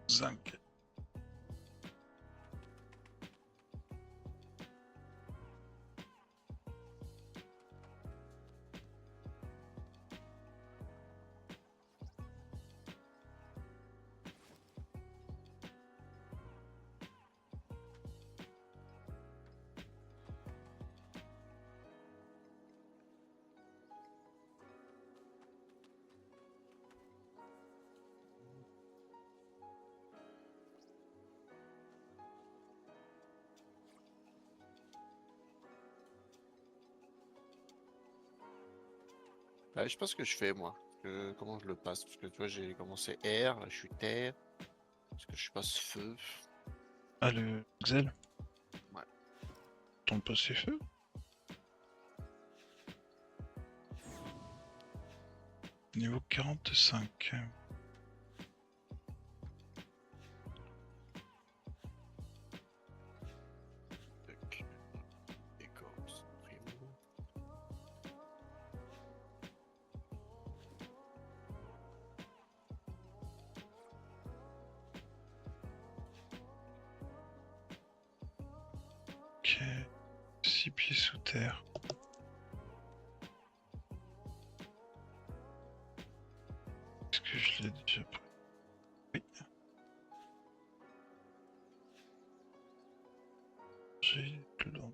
Zinc. Je sais pas ce que je fais moi. Comment je le passe? Parce que tu vois, j'ai commencé air, là je suis terre. Est-ce que je passe feu? Ah le Xel. Ouais. Ton passé feu. Niveau 45. Tac. Écorce, primo. Ok. 6 pieds sous terre. Est-ce que je l'ai déjà pris? Oui. J'ai de l'ordre.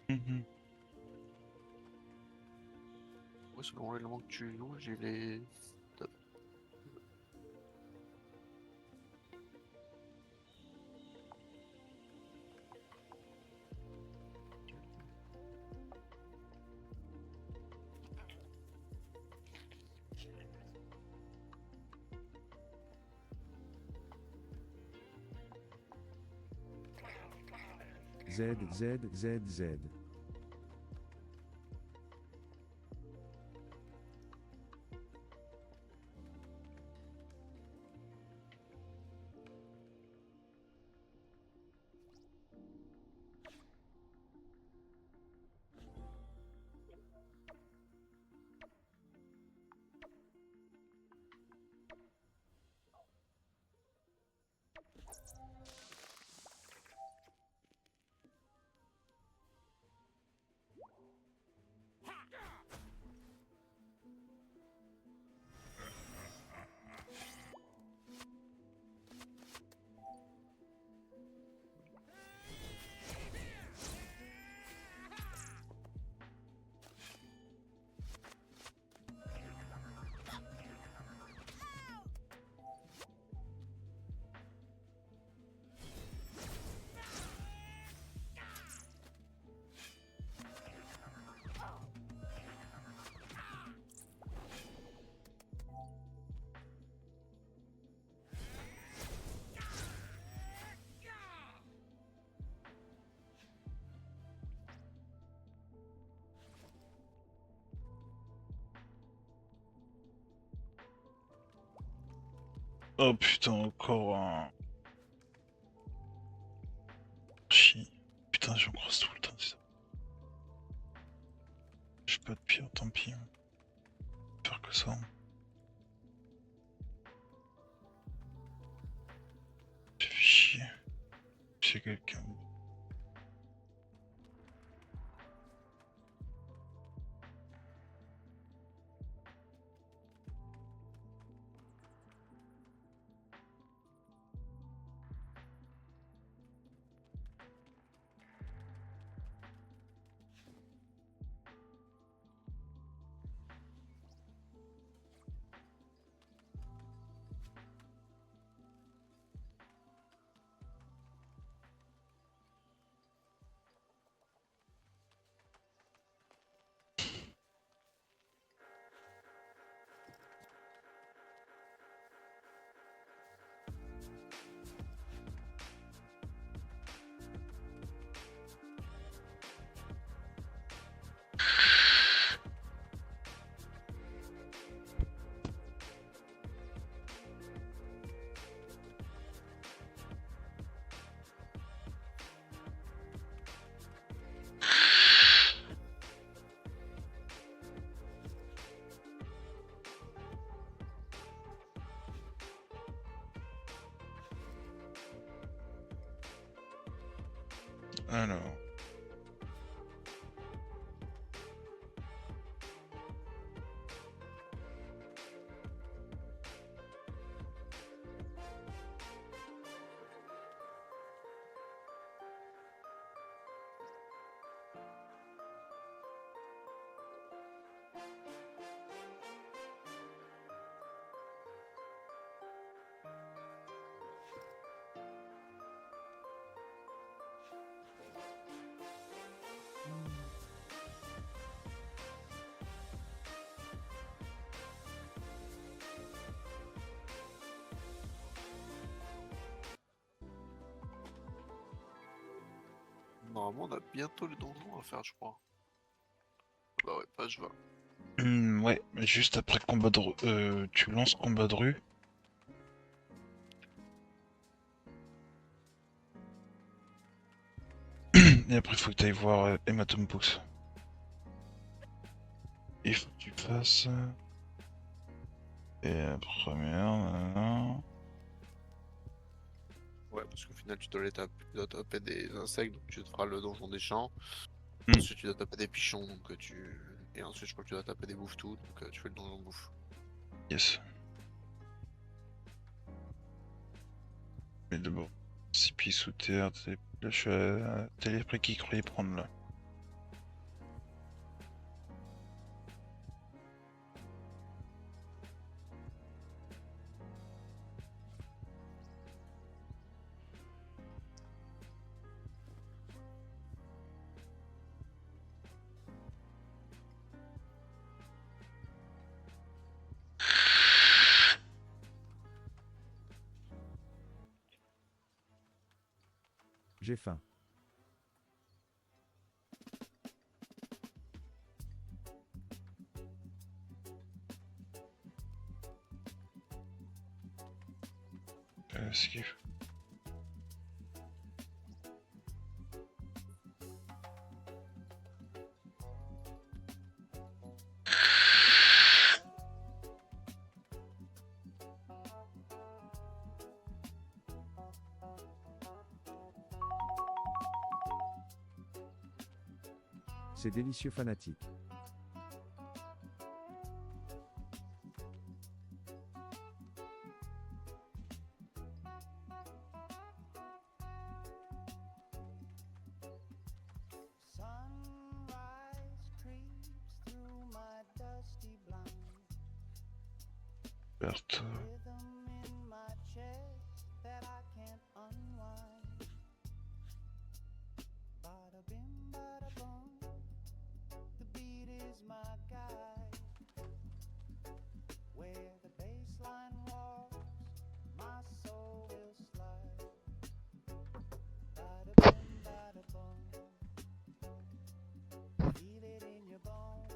Mhm. Ouais, selon l'élément que tu joues, j'ai les. Z, Z, Z, Z. Oh putain, encore un. Chi. Putain, j'en croise tout le temps, c'est ça. J'ai pas de pire, tant pis. Faire que ça. J'ai fait chier. Chez quelqu'un. Alors. Normalement, on a bientôt le donjon à faire, je crois. Bah ouais, pas je vois. Ouais, juste après combat de tu lances combat de rue. Et après, faut que tu ailles voir Hématome Box. Il faut que tu fasses. Et la première. Nanana. Ouais, parce qu'au final, tu dois taper des insectes, donc tu te feras le donjon des champs. Hmm. Ensuite, tu dois taper des pichons, donc tu. Et ensuite, je crois que tu dois taper des bouffes-tout, donc tu fais le donjon de bouffe. Yes. Mais d'abord, 6 pieds sous terre, je suis à tel prix qu'il croyait prendre là. J'ai faim. Esquive. C'est délicieux fanatique. Sunrise creeps through my dusty blind. Verte. Rhythm in my chest that I can't unwind. Bada bim, bada bum. The beat is my guide. Where the baseline walks, my soul will slide. Bada bim, bada bum. Feel it in your bones.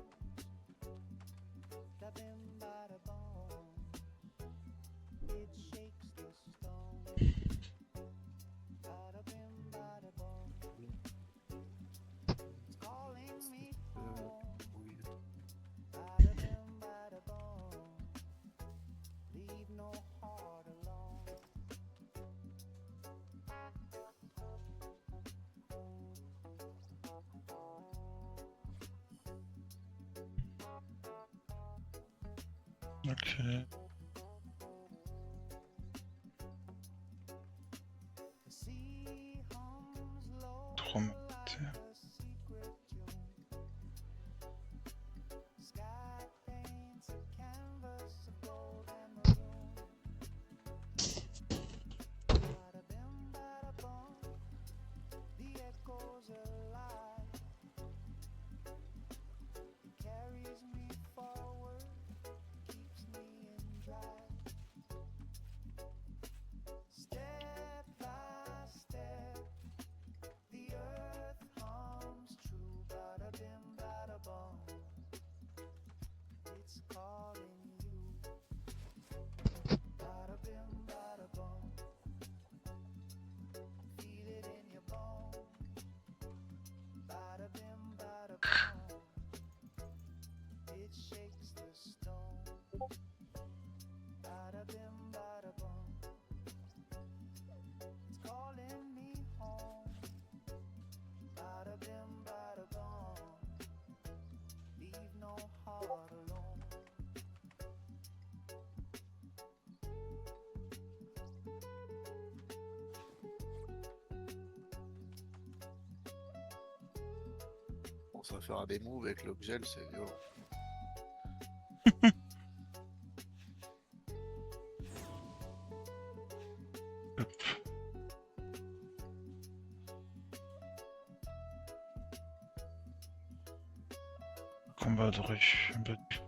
Da bim, bada bum. It shakes the stone. Bada bim, bada bum. It's calling me home. Bada bim, bada bum. Leave no heart alone. Ok. The sea hums low 3 mots. like a secret tune. Sky paints a canvas of gold and maroon. Bada bim, bada bum. The echoes alive. It carries me forward, keeps me in drive. Step by step, the earth hums true. Bada bim, bada bum. It's calling you. Bada bim, bada bum. Feel it in your bones. Bada bim, bada bum. It shakes the stone. Bada bim, bada bum. It's calling me home. Bada bim, bada bum. Leave no heart alone. Bon, ça va faire des moves avec l'Oxel, c'est violent. Combat de rue. Bas de pion.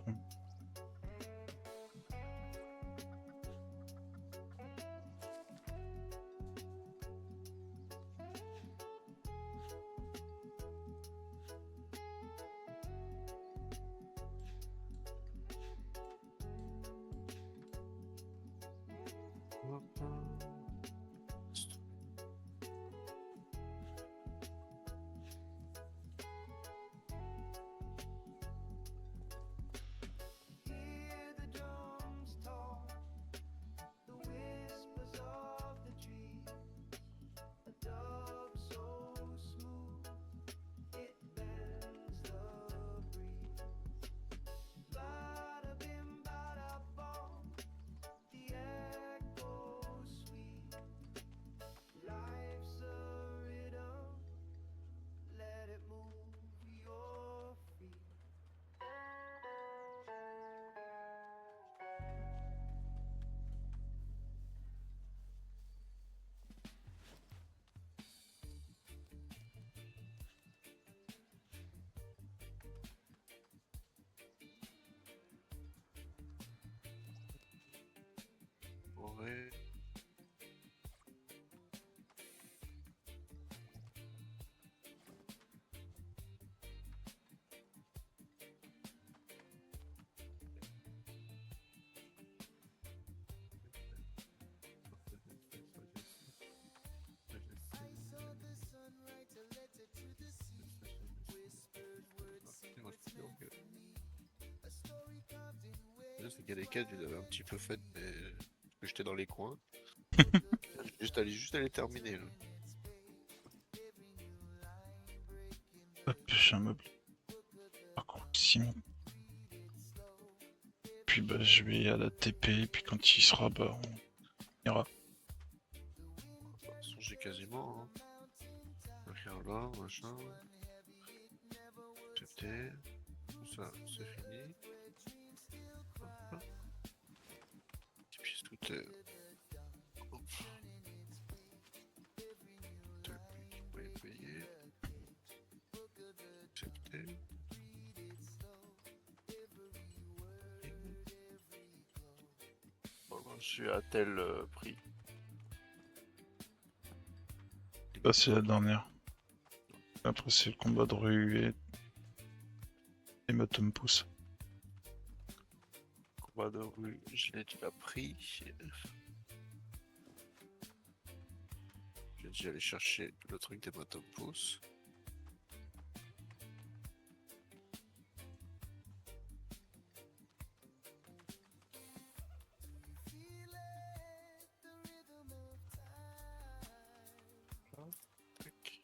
bien, c'est qu'il y a des quêtes, je les avais un petit peu faites, mais parce que j'étais dans les coins. Juste à les terminer. Là. Hop, j'ai un meuble. Raccourci. Puis bah je vais à la TP, et puis quand il sera, bah on ira. De toute façon, j'ai quasiment. Hein. Regarde là, machin. C'était. Ça, c'est fini. Hop. Et puis tout est. Hop. Tac, vous pouvez payer. Accepter. Bon, ben, je suis à tel prix. Bah c'est la dernière. Après c'est le combat de rue et Matum pousse. Combat de rue, je l'ai déjà pris. J'ai déjà allé chercher le truc des bottom pouces. Tac.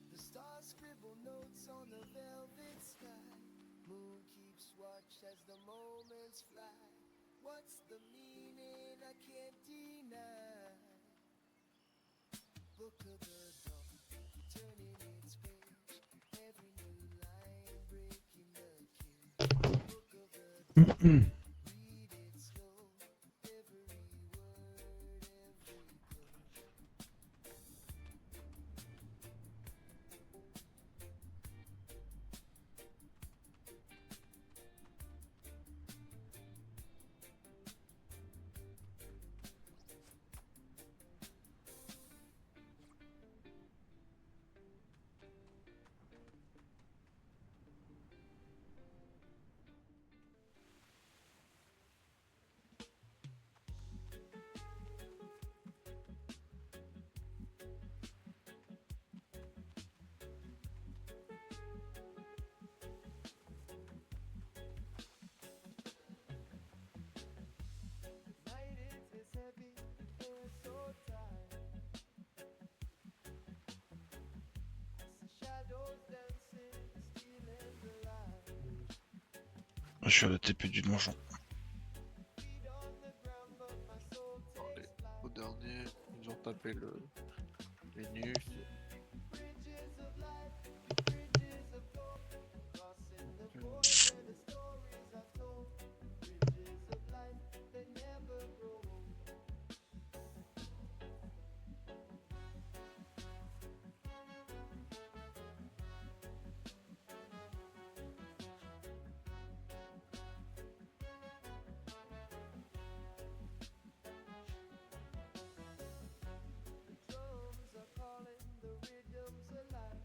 The stars scribble notes on the velvet sky. Moon keeps watch as the moments fly. What's the meaning? I can't deny. Book of the dawn, turning its page. Every new line breaking the cage. Book of the dawn, read it slow. Every word, every glow. Night is heavy, air so tight. See shadows dancing, stealing the light. Je suis à la TP du donjon. Feet on the ground, but my soul Allez, takes flight. au dernier, ils ont tapé les nus. Bridges of light, bridges of gold, crossing the void where the stories are told. Bridges of light that never grow old. The drums are calling, the rhythms alive.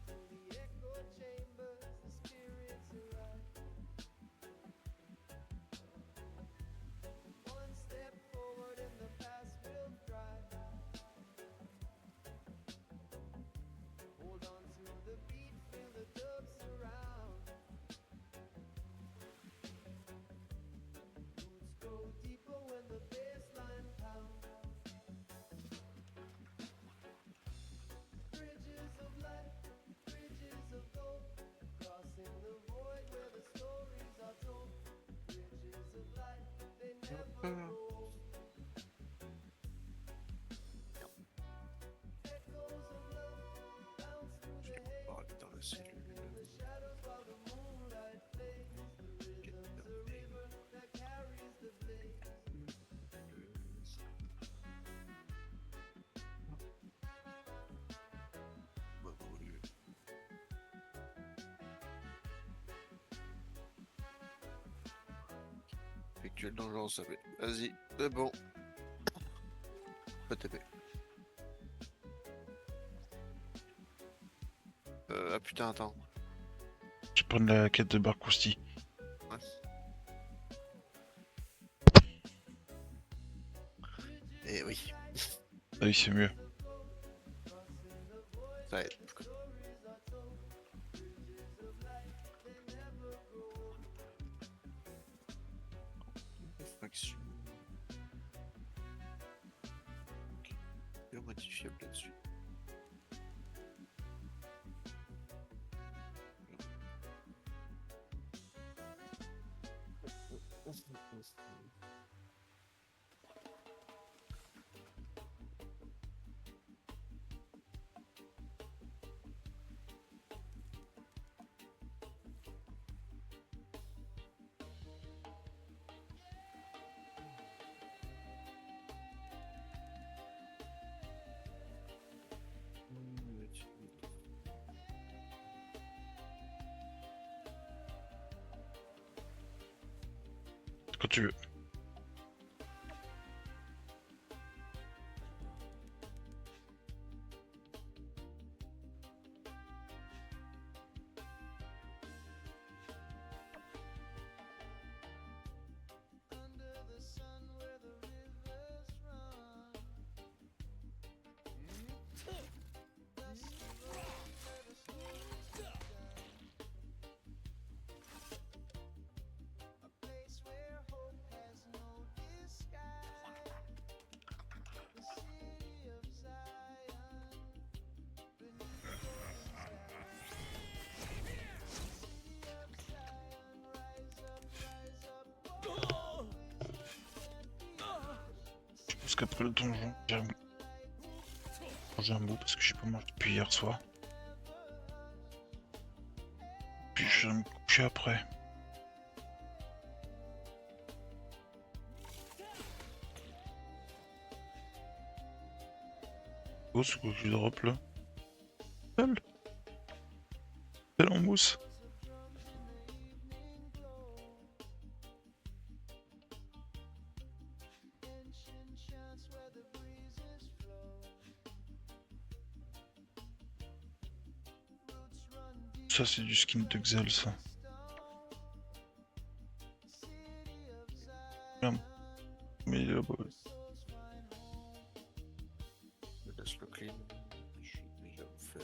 Through the echo chambers, the spirits arrive. One step forward and the past will thrive. Hold on to the beat, feel the dub surround. Roots go deeper when the bass line pounds. Bridges of light, bridges of gold, crossing the void where the stories are told. Bridges of light, they never grow old. Echoes of love bounce through the haze. Oh, dans la cellule. In the shadows while the moonlight plays, the rhythm's a river that carries the blaze. Bonne rue. Effectuer le donjon, ça fait. Vas-y, c'est bon. Pas TP. Ah putain, attends. Je prends la quête de Barkousti. Ouais. Eh oui, Ah oui, c'est mieux. ça aide. Action. Ok. Et modifiable là-dessus. Quand tu veux. Je pense qu'après le donjon, j'irai manger un bout parce que j'ai pas mangé depuis hier soir. Puis je vais me coucher après. Oh, c'est quoi que je drop là? Belle. Belle en mousse. Ça c'est du skin de Xel ça. Merde. Mais il est là-bas. Je laisse le clean. Je vais déjà me faire.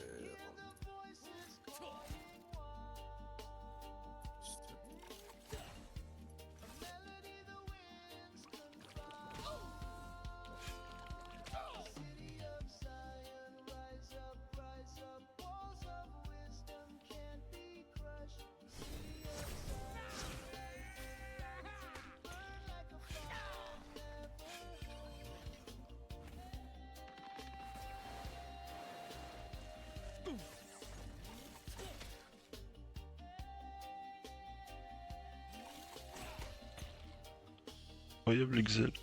Incroyable Xel.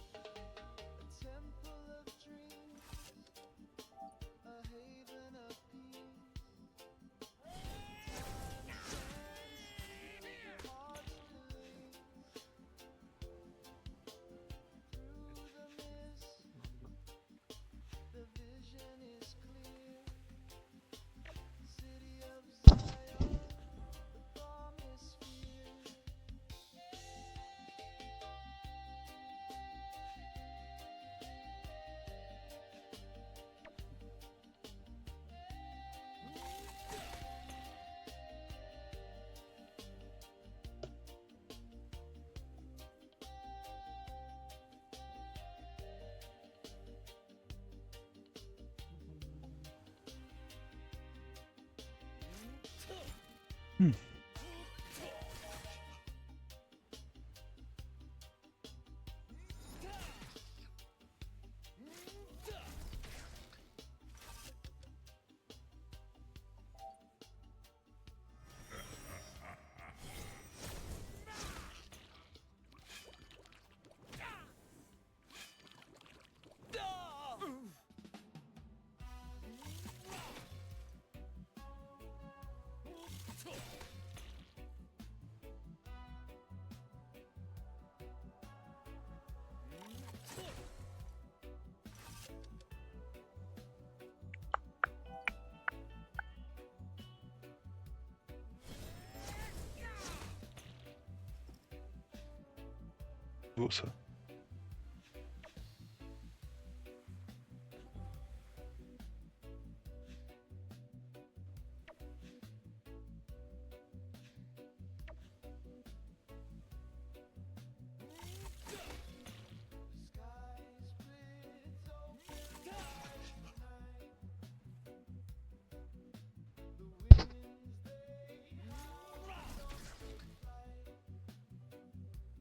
Beau ça.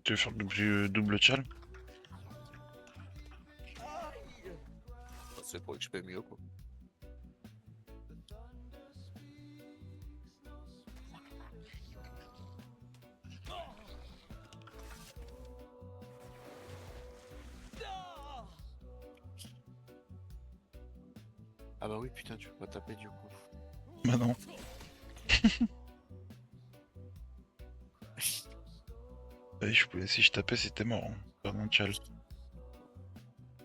Tu veux faire le double chal? C'est pour XP mieux quoi. Ah bah oui putain tu peux pas taper du coup. Bah non. Bah, si je tapais c'était mort. Hein. Perdre un chal.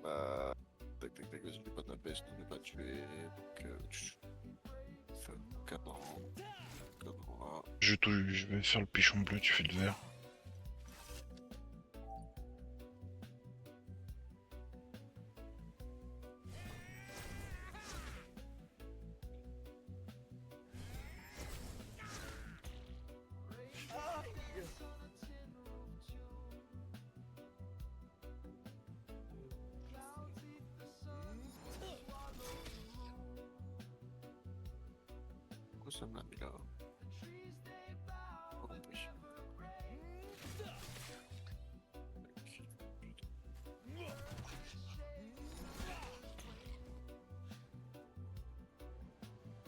Bah... Tac tac tac, vas-y, je vais pas taper, sinon je vais pas tuer. Donc fais le cadran. Cadran là. Je vais faire le pichon bleu, tu fais le vert. Pourquoi ça m'a mis là? Pas compris.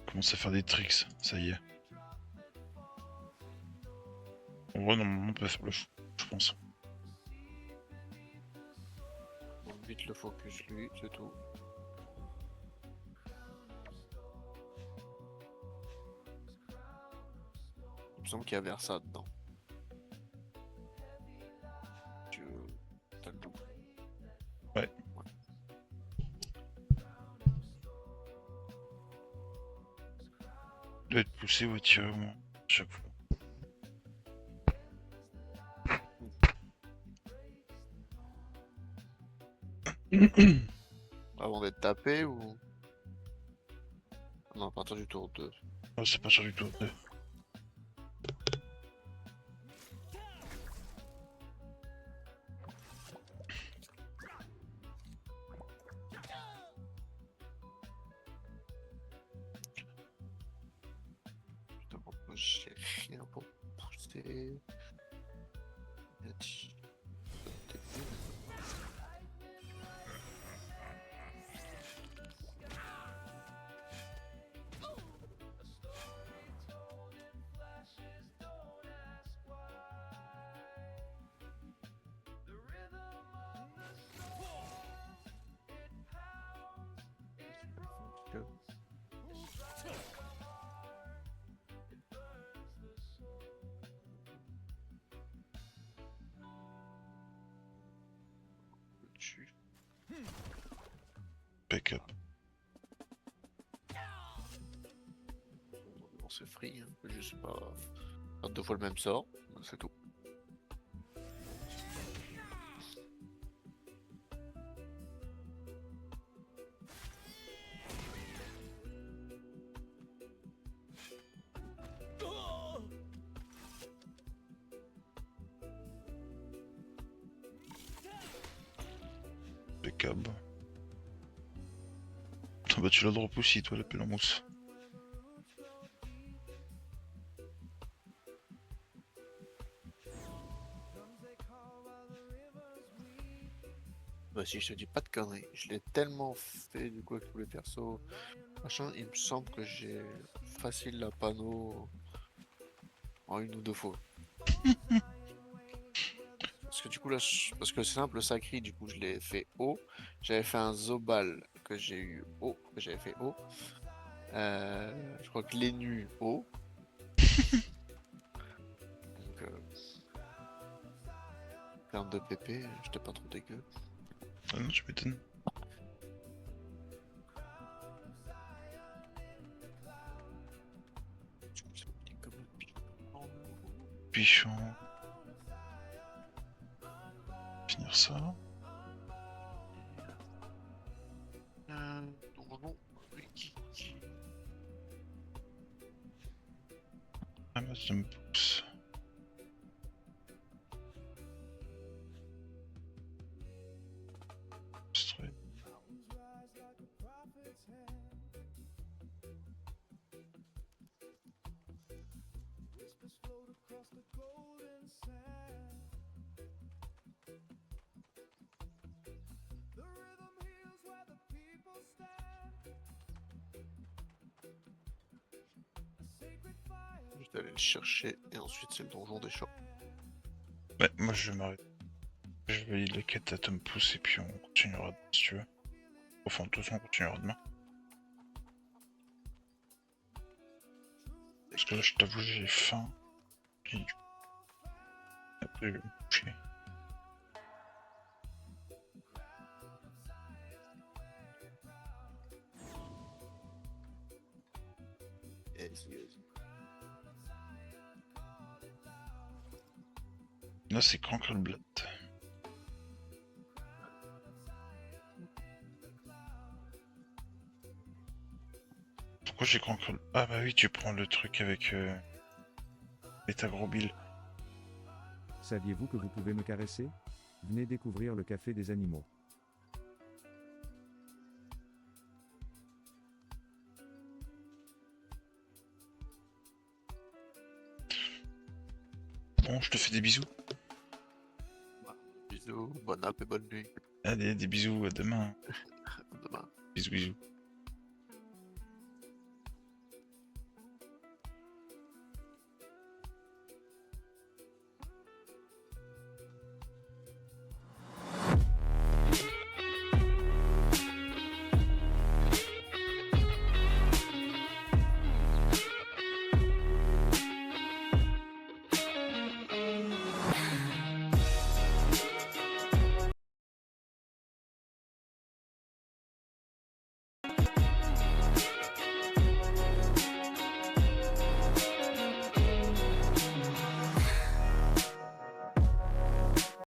Commence à faire des tricks, ça y est. En vrai normalement on peut faire le fou, je pense. Bon, vite le focus lui, c'est tout. Il me semble qu'il y avait ça dedans. Tu t'as le double. Ouais. Doit être poussé ou attiré au moins, chaque fois. Avant d'être tapé ou... Non, à partir du tour 2. Oh, c'est pas sûr du tout. Putain, pourquoi j'ai rien pour pousser. Backup. Bon, c'est free, hein. Je sais pas. Faire 2 fois le même sort, c'est tout. Impeccable. Ah bah tu l'as drop aussi toi la pelle en mousse. Bah si je te dis pas de conneries, je l'ai tellement fait du coup avec tous les persos. Machin, il me semble que j'ai facile la panneau en 1 ou 2 fois. Parce que du coup là, parce que c'est simple, le sacré, du coup je l'ai fait haut. J'avais fait un Zobal que j'ai eu haut, que j'avais fait haut. Je crois que les nus haut. Donc, en termes de PP, j'étais pas trop dégueu. Ah non, tu m'étonnes. Du coup, ça me dit comme un pichon. Pichon. finir ça. Donjon Wiki. Amazon Books. Straight. rise like a prophet's hand. Whispers float across the golden sand. The rhythm heals where the people stand. A sacred fire. Je vais aller le chercher et ensuite c'est le donjon des chats. Ouais, moi je vais m'arrêter. Je vais lire les quêtes à Tom Pouce et puis on continuera demain, si tu veux. Enfin, de toute façon, on continuera demain. Parce que là, je t'avoue, j'ai faim. Et du coup, après, je vais me coucher. Là, c'est Crankelblatt. Pourquoi j'ai Crankel... Ah bah oui, tu prends le truc avec... Beta Gros Bill. Saviez-vous que vous pouvez me caresser? Venez découvrir le café des animaux. Bon, je te fais des bisous. Bisous, bonne app et bonne nuit. Allez, des bisous, à demain. À demain. Bisous, bisous.